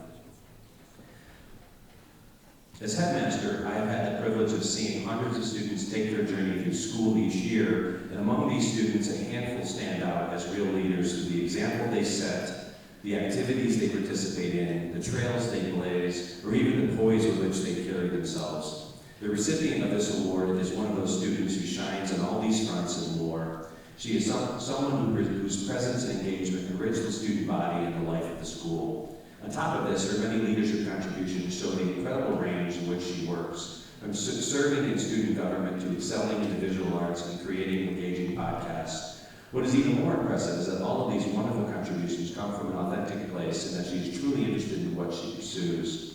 As headmaster, I have had the privilege of seeing hundreds of students take their journey through school each year, and among these students, a handful stand out as real leaders through the example they set, the activities they participate in, the trails they blaze, or even the poise with which they carry themselves. The recipient of this award is one of those students who shines on all these fronts and more. She is someone whose presence and engagement enrich the student body and the life of the school. On top of this, her many leadership contributions show the incredible range in which she works, from serving in student government to excelling in the visual arts and creating engaging podcasts. What is even more impressive is that all of these wonderful contributions come from an authentic place and that she is truly interested in what she pursues.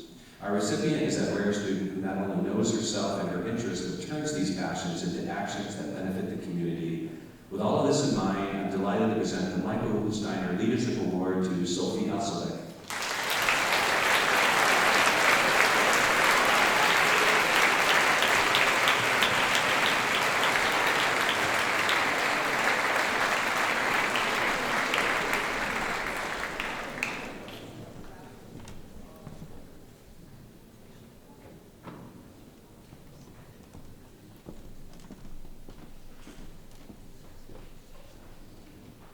Our recipient is that rare student who not only knows herself and her interests, but turns these passions into actions that benefit the community. With all of this in mind, I'm delighted to present the Michael Huda Leadership Award to Sophie Hasselbeck.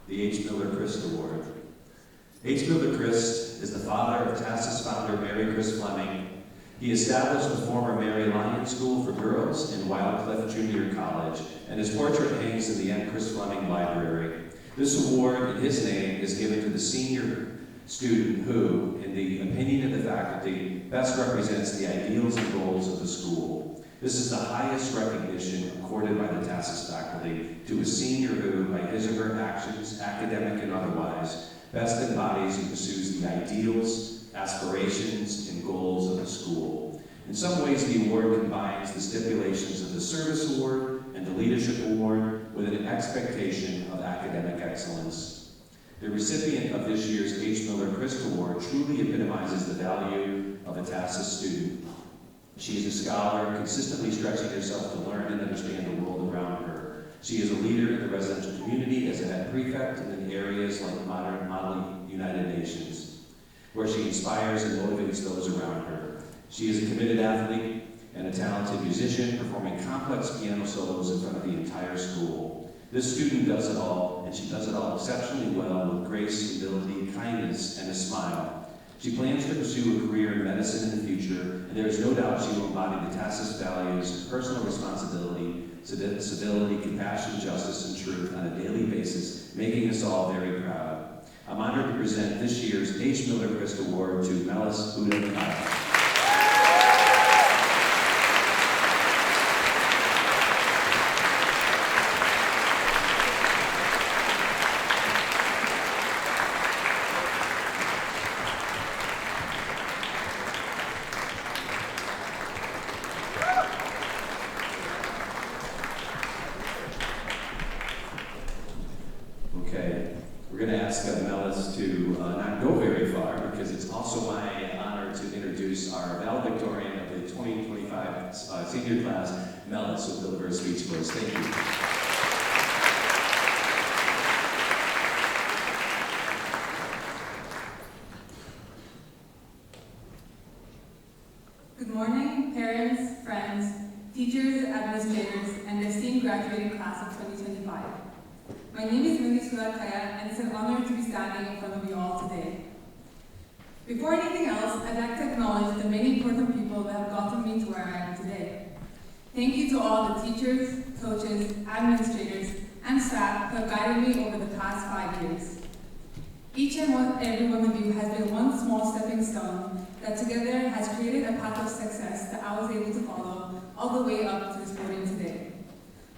The H. Miller Christ Award. H. Miller Christ is the father of TASIS founder Mary Chris Fleming. He established the former Mary Lyon School for Girls in Wildcliff Junior College, and his portrait hangs in the M. Chris Fleming Library. This award, in his name, is given to the senior student who, in the opinion of the faculty, best represents the ideals and goals of the school. This is the highest recognition accorded by the TASIS faculty to a senior who, by his or her actions, academic and otherwise, best embodies and pursues the ideals, aspirations, and goals of the school. In some ways, the award combines the stipulations of the Service Award and the Leadership Award with an expectation of academic excellence. The recipient of this year's H. Miller Christ Award truly epitomizes the value of a TASIS student. She is a scholar, consistently stretching herself to learn and understand the world around her. She is a leader in the residential community as a head prefect and in areas like modern modeling United Nations, where she inspires and motivates those around her. She is a committed athlete and a talented musician, performing complex piano solos in front of the entire school. This student does it all, and she does it all exceptionally well with grace, humility, kindness, and a smile. She plans to pursue a career in medicine in the future, and there is no doubt she will embody the TASIS values, personal responsibility, civility, compassion, justice, and truth on a daily basis, making us all very proud. I'm honored to present this year's H. Miller Crist Award to Melis, Huda, and Katherine. Okay, we're going to ask Melis to not go very far because it's also my honor to introduce our valedictorian of the 2025 senior class. Melis will deliver a speech for us. Thank you. Good morning, parents, friends, teachers, administrators, and the esteemed graduating class of 2025. My name is Melis, and it's an honor to be standing in front of you all today. Before anything else, I'd like to acknowledge the many important people that have gotten me to where I am today. Thank you to all the teachers, coaches, administrators, and staff who have guided me over the past 5 years. Each and every one of you has been one small stepping stone that together has created a path of success that I was able to follow all the way up to this podium today.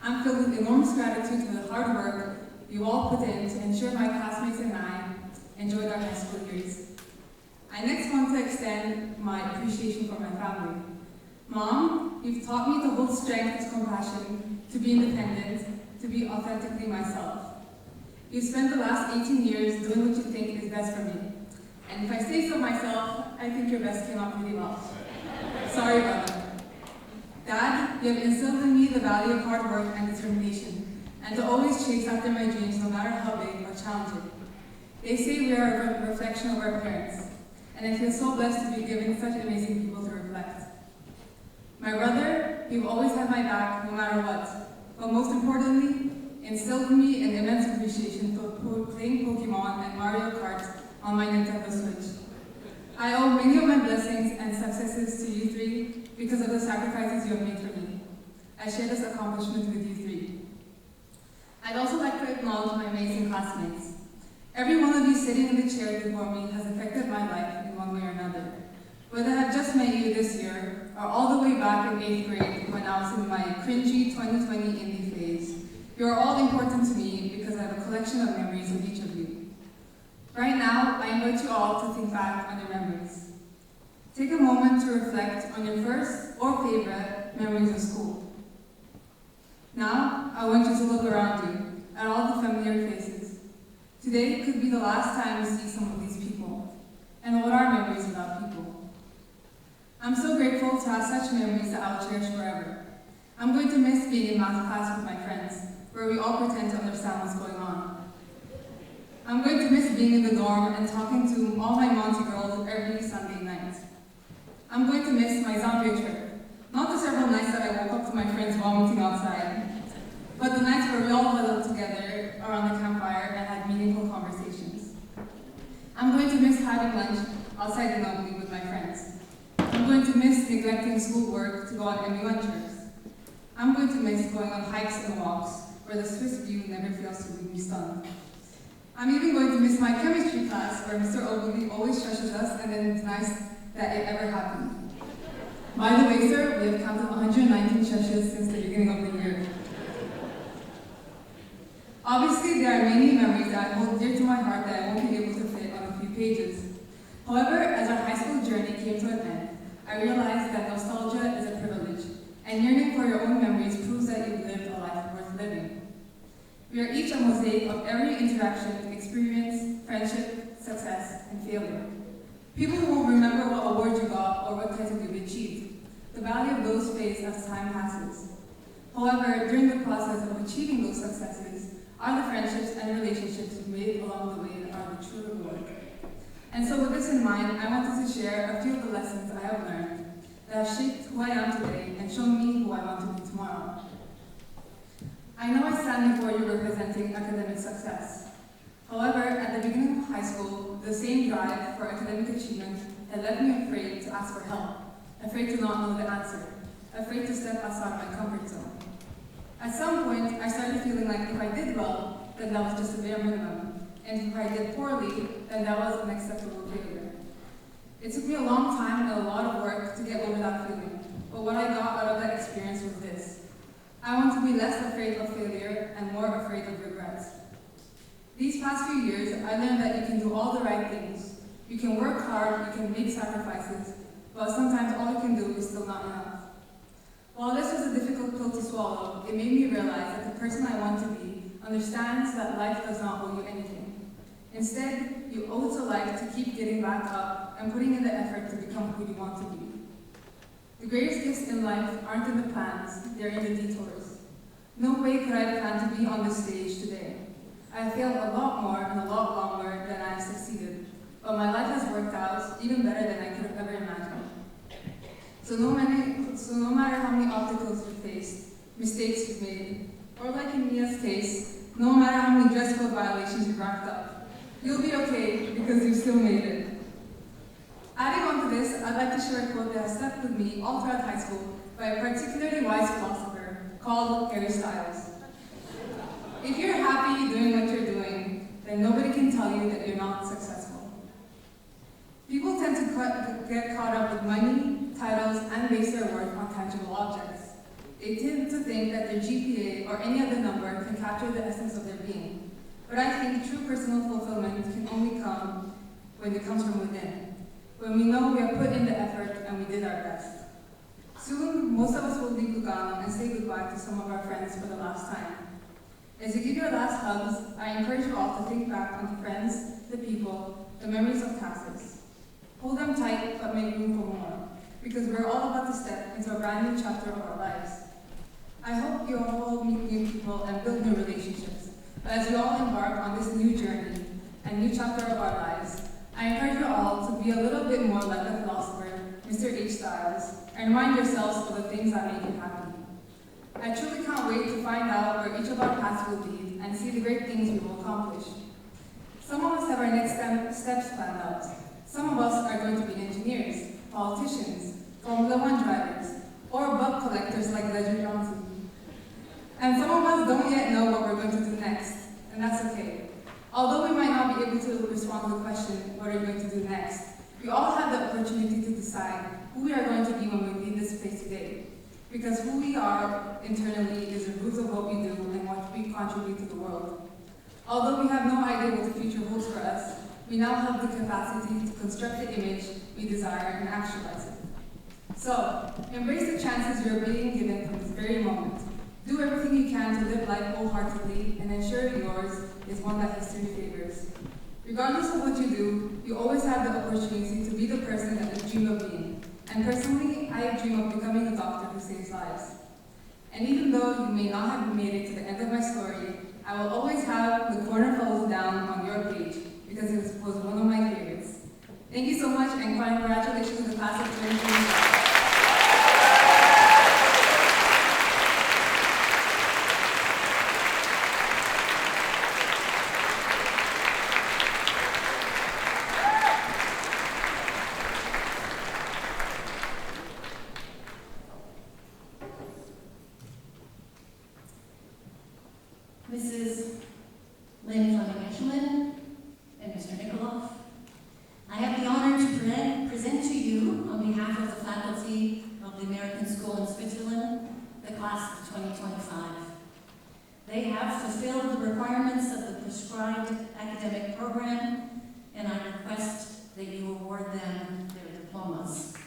I'm filled with enormous gratitude for the hard work you all put in to ensure my classmates and I enjoyed our high school years. I next want to extend my appreciation for my family. Mom, you've taught me to hold strength with compassion, to be independent, to be authentically myself. You've spent the last 18 years doing what you think is best for me. And if I say so myself, I think your best came out pretty well. Sorry about that. Dad, you have instilled in me the value of hard work and determination, and to always chase after my dreams no matter how big or challenging. They say we are a reflection of our parents, and I feel so blessed to be given such amazing people to reflect. My brother, you've always had my back no matter what, but most importantly, instilled in me an immense appreciation for playing Pokemon and Mario Kart on my Nintendo Switch. I owe many of my blessings and successes to you three because of the sacrifices you have made for me. I share this accomplishment with you three. I'd also like to acknowledge my amazing classmates. Every one of you sitting in the chair before me has affected my life in one way or another. Whether I've just met you this year, or all the way back in 8th grade when I was in my cringy 2020 indie phase, you are all important to me because I have a collection of memories of each of you. Right now, I invite you all to think back on your memories. Take a moment to reflect on your first or favorite memories of school. Now, I want you to look around you at all the familiar faces. Today could be the last time you see some of these people. And what are memories without people? I'm so grateful to have such memories that I'll cherish forever. I'm going to miss being in math class with my friends, where we all pretend to understand what's going on. I'm going to miss being in the dorm and talking to all my Monty girls every Sunday night. I'm going to miss my zombie trip. Not the several nights that I woke up to my friends vomiting outside, but the nights where we all huddled together around the campfire and had meaningful conversations. I'm going to miss having lunch outside the Nobly with my friends. I'm going to miss neglecting schoolwork to go on MU1 trips. I'm going to miss going on hikes and walks where the Swiss view never fails to leave me stunned. I'm even going to miss my chemistry class where Mr. Ogilvy always shushes us and then denies that it ever happened. By the way, sir, we have counted 119 shushes since the beginning of the year. Obviously, there are many memories that I hold dear to my heart that I won't be able to fit on a few pages. However, as our high school journey came to an end, I realized that nostalgia is a privilege, and yearning for your own memories proves that you've lived a life worth living. We are each a mosaic of every interaction, experience, friendship, success, and failure. People won't remember what award you got or what title you've achieved. The value of those fades as time passes. However, during the process of achieving those successes are the friendships and relationships you've made along the way that are the true reward. And so with this in mind, I wanted to share a few of the lessons I have learned that have shaped who I am today and shown me who I want to be tomorrow. I know I stand before you representing academic success. However, at the beginning of high school, the same drive for academic achievement had left me afraid to ask for help, afraid to not know the answer, afraid to step outside my comfort zone. At some point, I started feeling like if I did well, then that was just a bare minimum, and if I did poorly, then that was an acceptable failure. It took me a long time and a lot of work to get over that feeling, but what I got out of that experience was this. I want to be less afraid of failure and more afraid of regrets. These past few years, I learned that you can do all the right things. You can work hard, you can make sacrifices, but sometimes all you can do is still not enough. While this was a difficult pill to swallow, it made me realize that the person I want to be understands that life does not owe you anything. Instead, you owe to life to keep getting back up and putting in the effort to become who you want to be. The greatest gifts in life aren't in the plans, they're in the detours. No way could I have planned to be on this stage today. I have failed a lot more and a lot longer than I have succeeded, but my life has worked out even better than I could have ever imagined. So no matter how many obstacles you faced, mistakes you've made, or like in Mia's case, no matter how many dress code violations you've racked up, you'll be okay because you've still made it. Adding on to this, I'd like to share a quote that has stuck with me all throughout high school by a particularly wise philosopher called Harry Styles. If you're happy doing what you're doing, then nobody can tell you that you're not successful. People tend to get caught up with money, titles, and base their worth on tangible objects. They tend to think that their GPA or any other number can capture the essence of their being. But I think true personal fulfillment can only come when it comes from within. When we know we have put in the effort and we did our best. Soon, most of us will leave Lugano and say goodbye to some of our friends for the last time. As you give your last hugs, I encourage you all to think back on the friends, the people, the memories of TASIS. Hold them tight, but make room for more, because we're all about to step into a brand new chapter of our lives. I hope you all meet new people and build new relationships. But as you all embark on this new journey and new chapter of our lives, I encourage you all to be a little bit more like the philosopher, Mr. H. Styles, and remind yourselves of the things that make you happy. I truly can't wait to find out where each of our paths will lead and see the great things we will accomplish. Some of us have our next steps planned out. Some of us are going to be engineers, politicians, Formula One drivers, or bug collectors like Ledger Johnson. And some of us don't yet know what we're going to do next, and that's okay. Although we might not be able to respond to the question, what are you going to do next, we all have the opportunity to decide who we are going to be when we leave this place today. Because who we are internally is the roots of what we do and what we contribute to the world. Although we have no idea what the future holds for us, we now have the capacity to construct the image we desire and actualize it. So, embrace the chances you're being given from this very moment. Do everything you can to live life wholeheartedly and ensure yours is one that history favors. Regardless of what you do, you always have the opportunity to be the person that you dream of being. And personally, I dream of becoming a doctor who saves lives. And even though you may not have made it to the end of my story, I will always have The Corner Falls Down on your page because it was one of my favorites. Thank you so much, and congratulations to the class of 2025. Mrs. Lynn Fleming Aeschliman and Mr. Nikoloff, I have the honor to present to you, on behalf of the faculty of the American School in Switzerland, the class of 2025. They have fulfilled the requirements of the prescribed academic program, and I request that you award them their diplomas.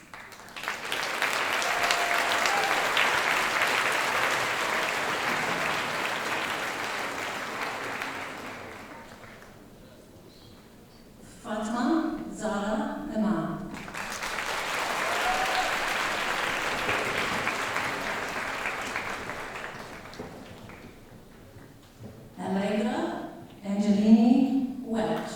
Fatma Zara Imam. Allegra Angelini Welch.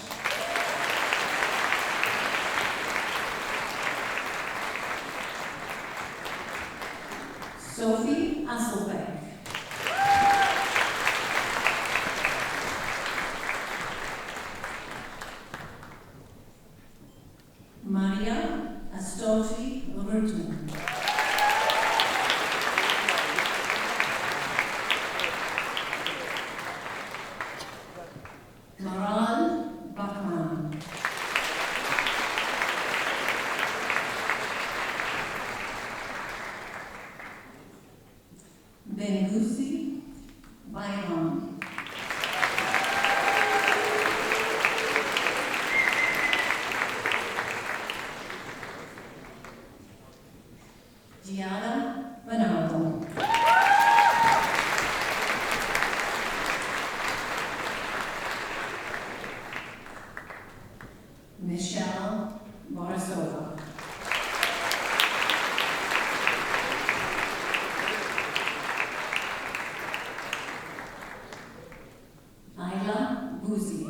Guzzi.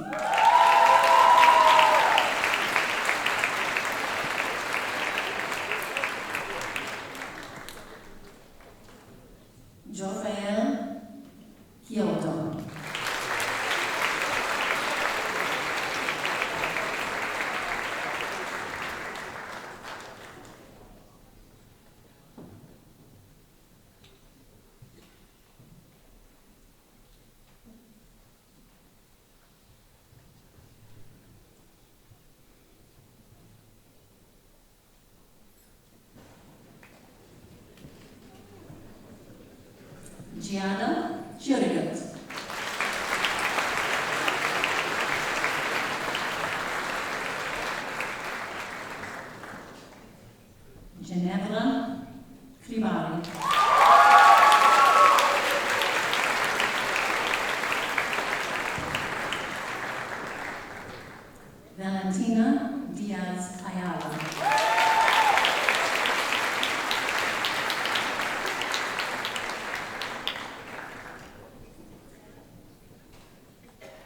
Jofael Kyoto. Gianna Jurigat. Ginevra Cribari. Valentina Diaz Ayala.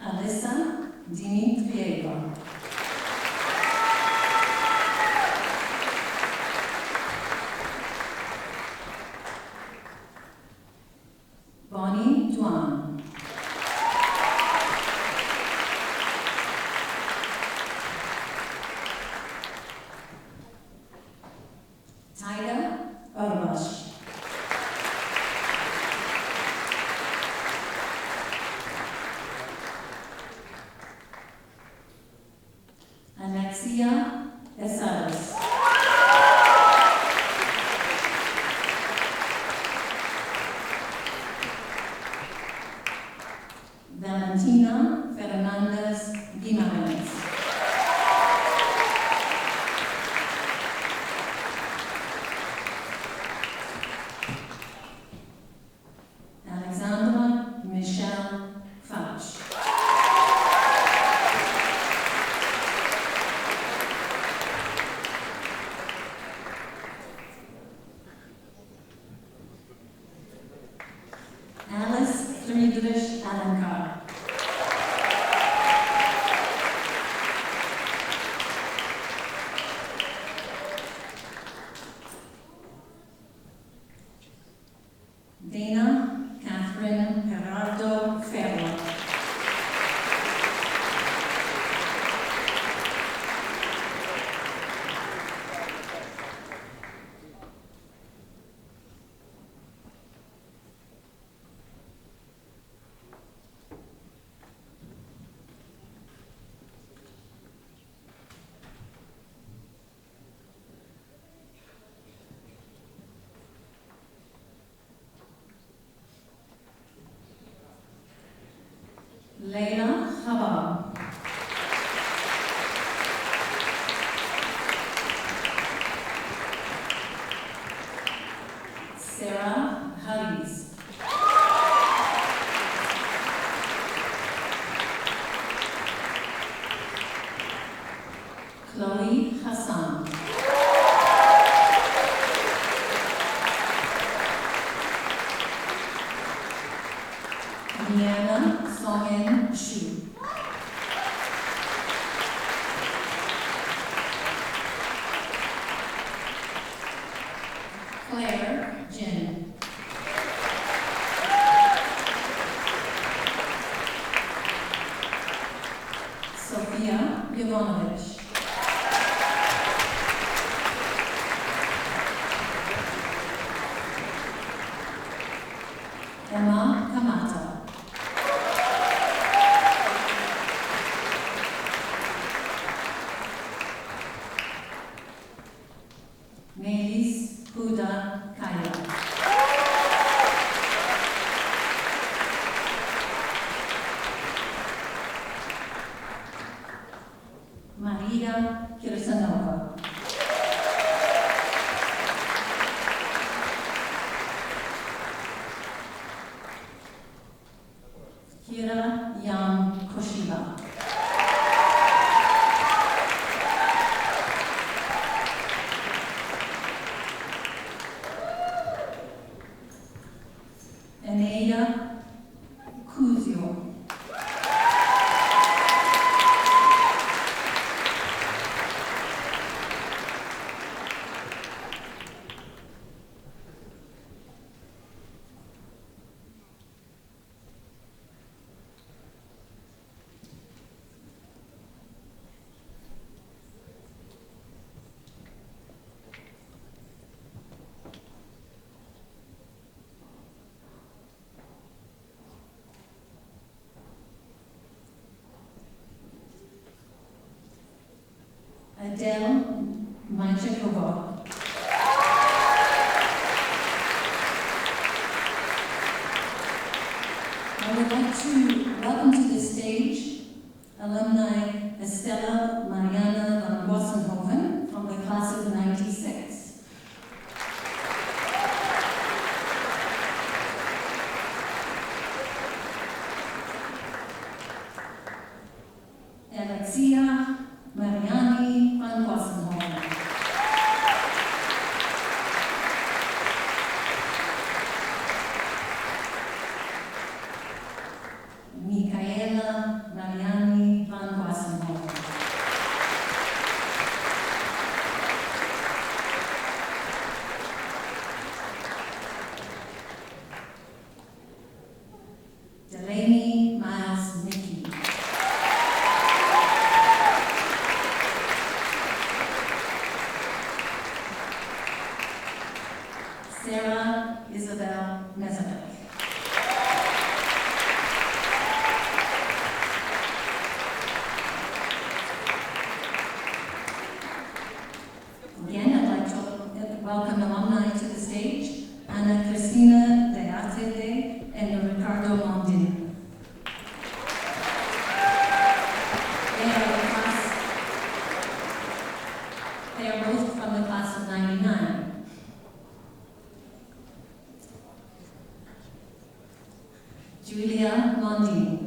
Alyssa Dimitrieva. Bonnie Duan. Taida Urbash. Alexia Esares. Valentina Fernandez Guimarães. Alexandra Michelle Fauch. Alice Friedrich Alencar. Dana Catherine Gerardo Ferro. Leila Habab. Sarah Harris. Chloe Hassan. Deanna Songen Shu. Claire Jin. Sophia Jovanovich. Emma Kamata. Melis Huda Kaya. Maria Kirsanova. Kira Yan Koshiba. Eneida Kuzio. Adele Majekova. I would like to welcome to the stage alumni Estella Mariana van Wassenhoven from the class of 96. Alexia Mariani van Wassenhoven. Michaela Mariani van Wassenhoven. Delaney Miles Nicky. Sarah Isabel Mesaric. Again, I'd like to welcome alumni to the stage, Anna Cristina de Atede and Ricardo Mondin. They are both from the class of 99. Julia Mondini.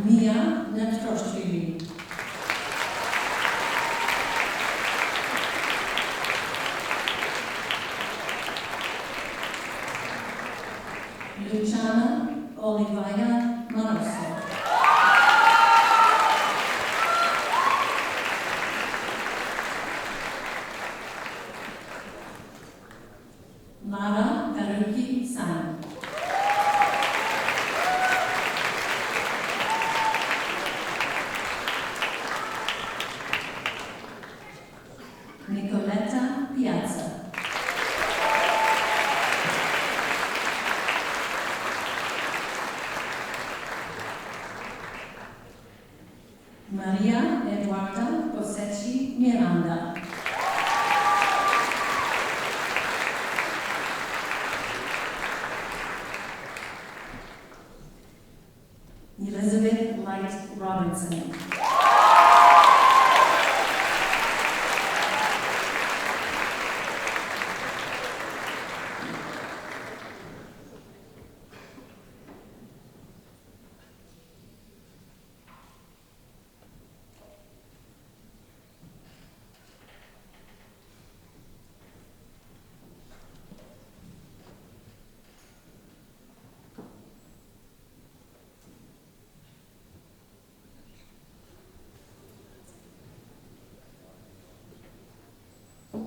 Mia Netroshvili. Luciana Oliveira Manoso. Lara Karuki San. Nicoletta Piazza. Maria Eduarda Bossetti Miranda. Elizabeth Light Robinson.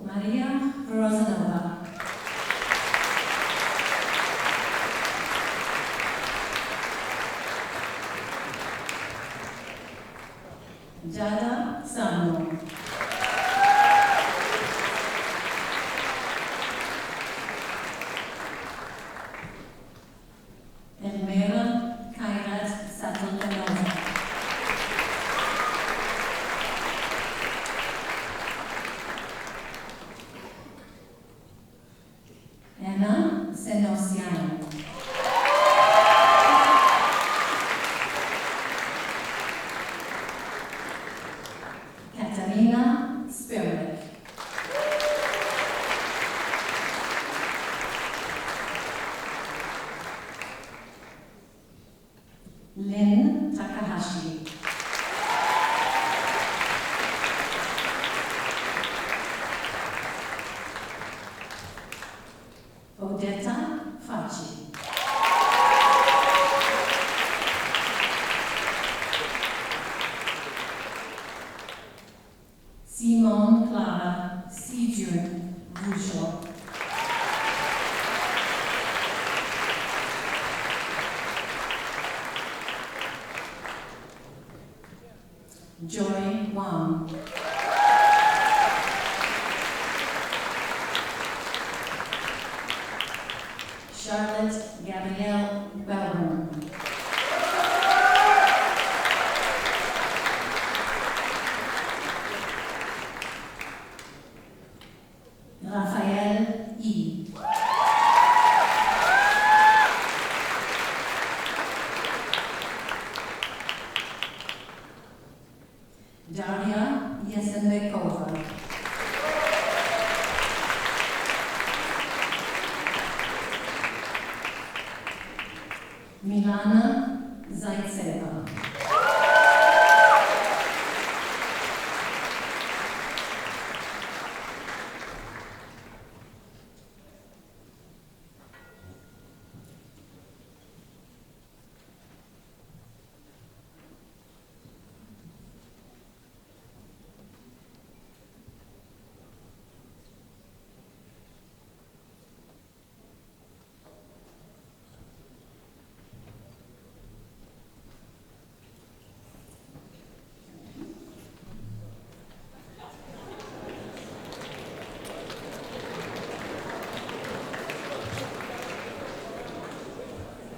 Maria Rosanova. Jada Sano. Elmira Kairat Satultanova. Anna Senosiano. Katarina Spirlik. Lynn Takahashi. Odetta Facci. Joy Wang. Charlotte Gabriele Bellhorn. Raphael E. Daria Yesenbekova. Milana Zaitseva.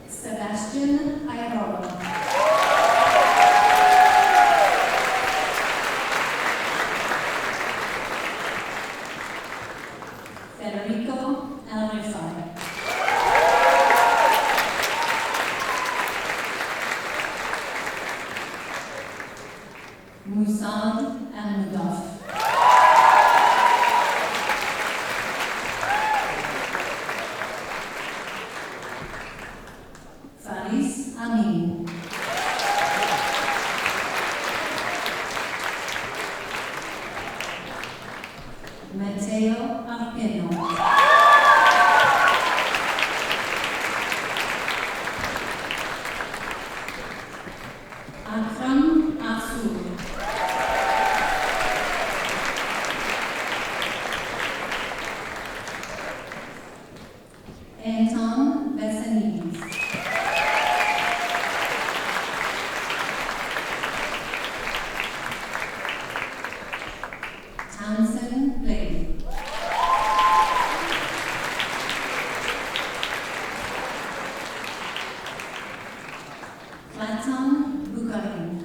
Sebastian Irola. Federico Alrifai. Musad Al-Mudaf. Faris Amin. Matteo Arpino. Akram Asur. Anton Vesanides. Townsend Blake. Platon Bukharin.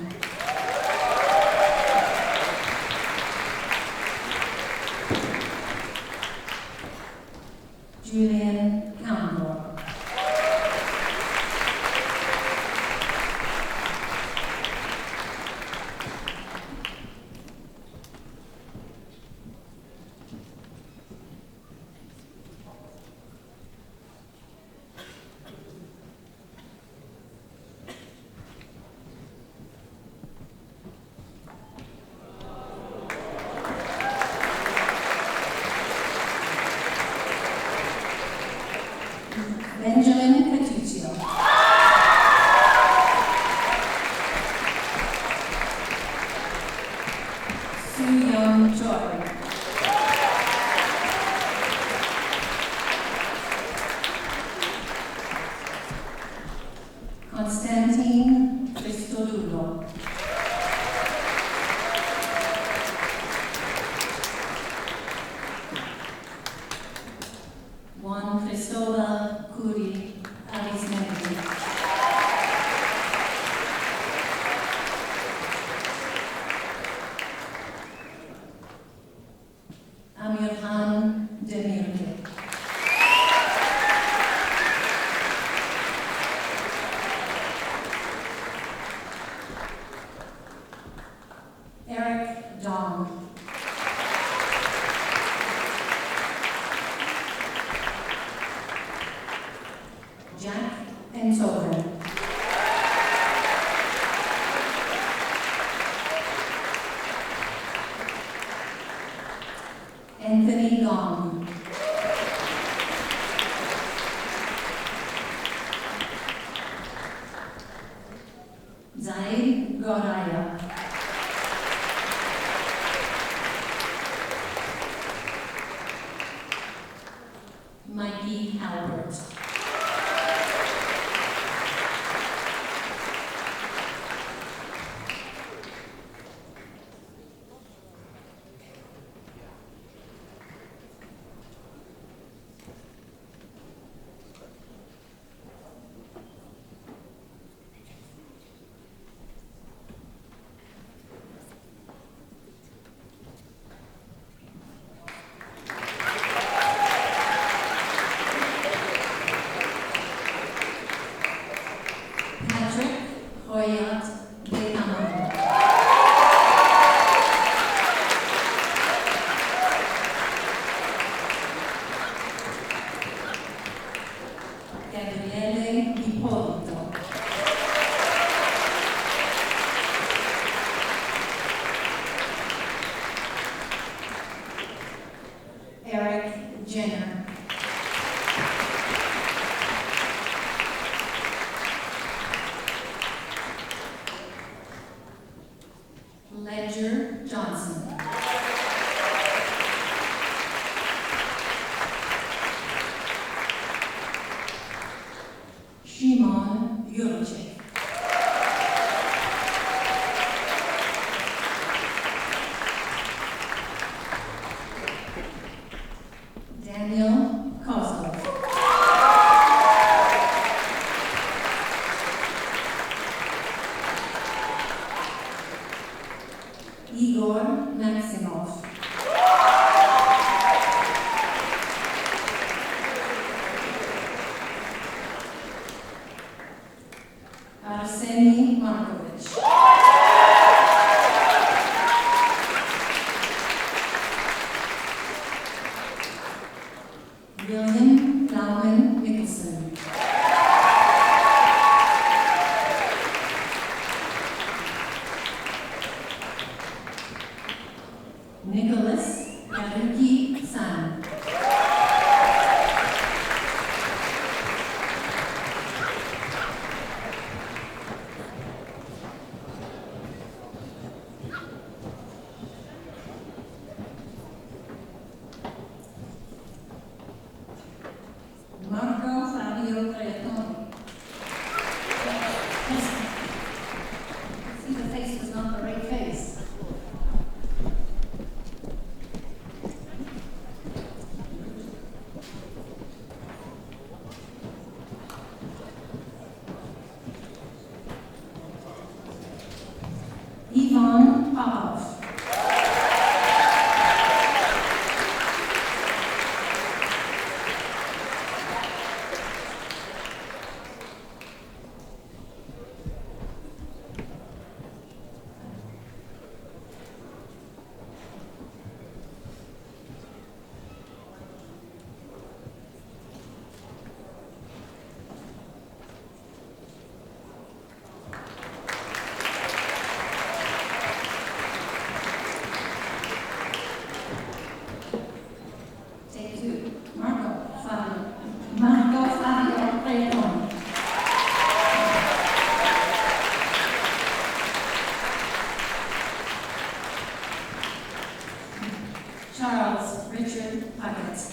Julian Campbell. Benjamin Catuccio. Soo-Young Choi. Constantine Christodoulou. Juan Cristobal Curi Arismendi. Amirhan Demirke. Eric Dong. Jack Enthoven. Anthony Gong. Zaid Goraya. Mikey Halpert. Gabriele, Ippolito. Eric Jenner. Ledger Johnson. Shimon Yurchek. Daniel Kozlov. Igor Maximov. Arseny Markovich. William Plowman Nicholson. Nicholas Karuki San. Marco Fabio Creatoni. See, the face was not the right face. Ivan Popov. Take two. Marco Fabio Creatoni. Charles Richard Puckett.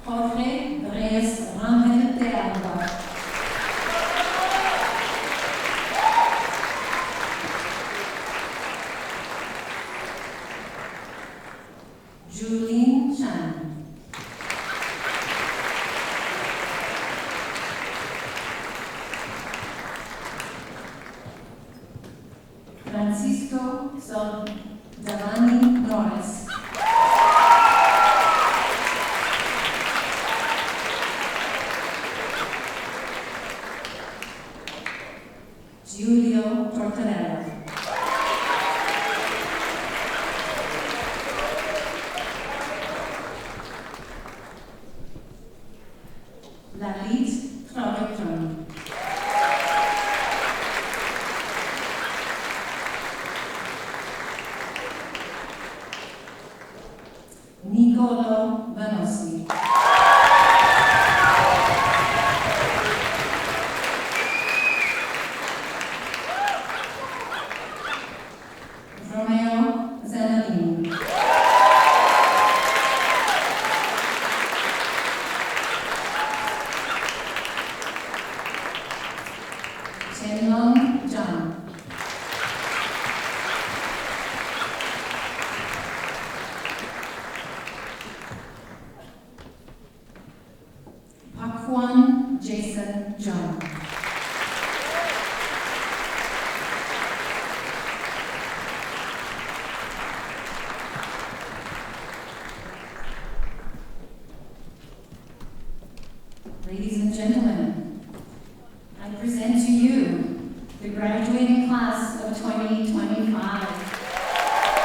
Jorge Reyes Rangel de Alba. Julene Shen. Francisco Soldavani Norris. Giulio Tortorella. Lalit Trautron. Nicolo Vanossi. Romeo Zanolini. Chenlong John. Pakuan Jason John. Ladies and gentlemen, I present to you the graduating class of 2025.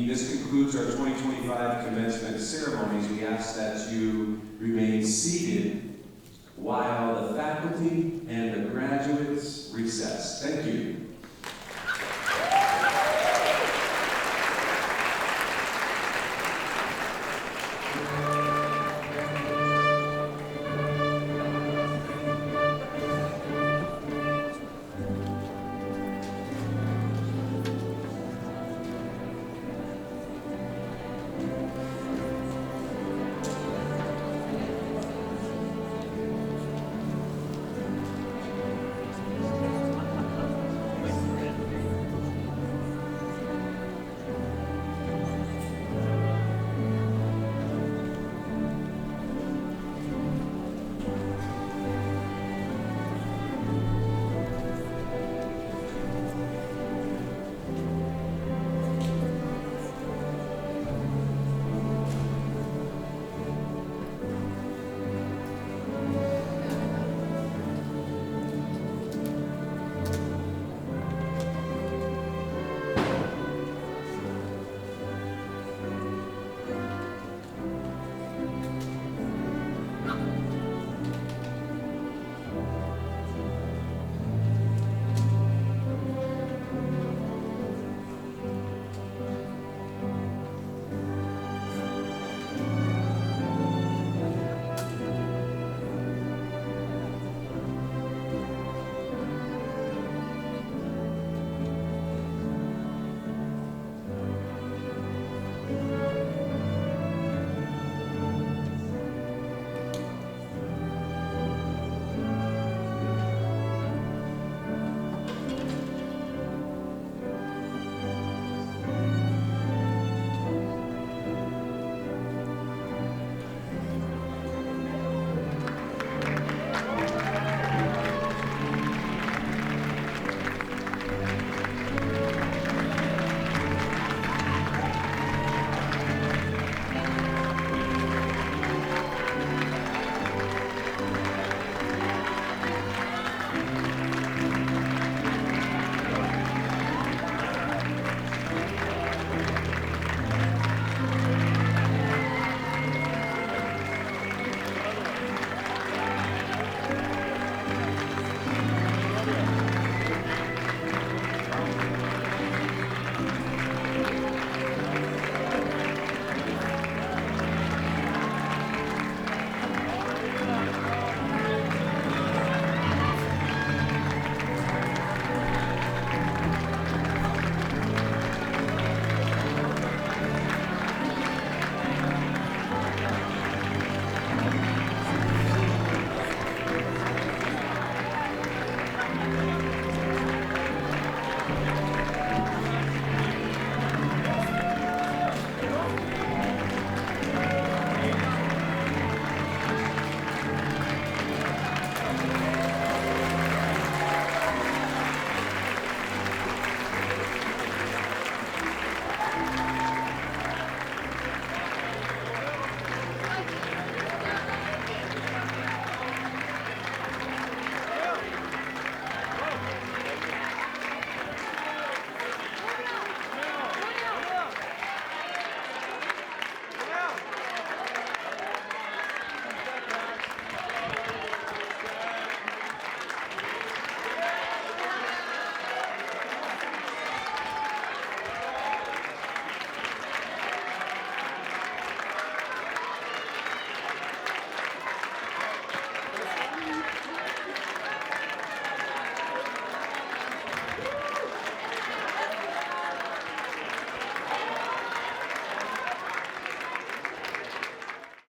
this concludes our 2025 commencement ceremonies. We ask that you remain seated while the faculty and the graduates recess. Thank you.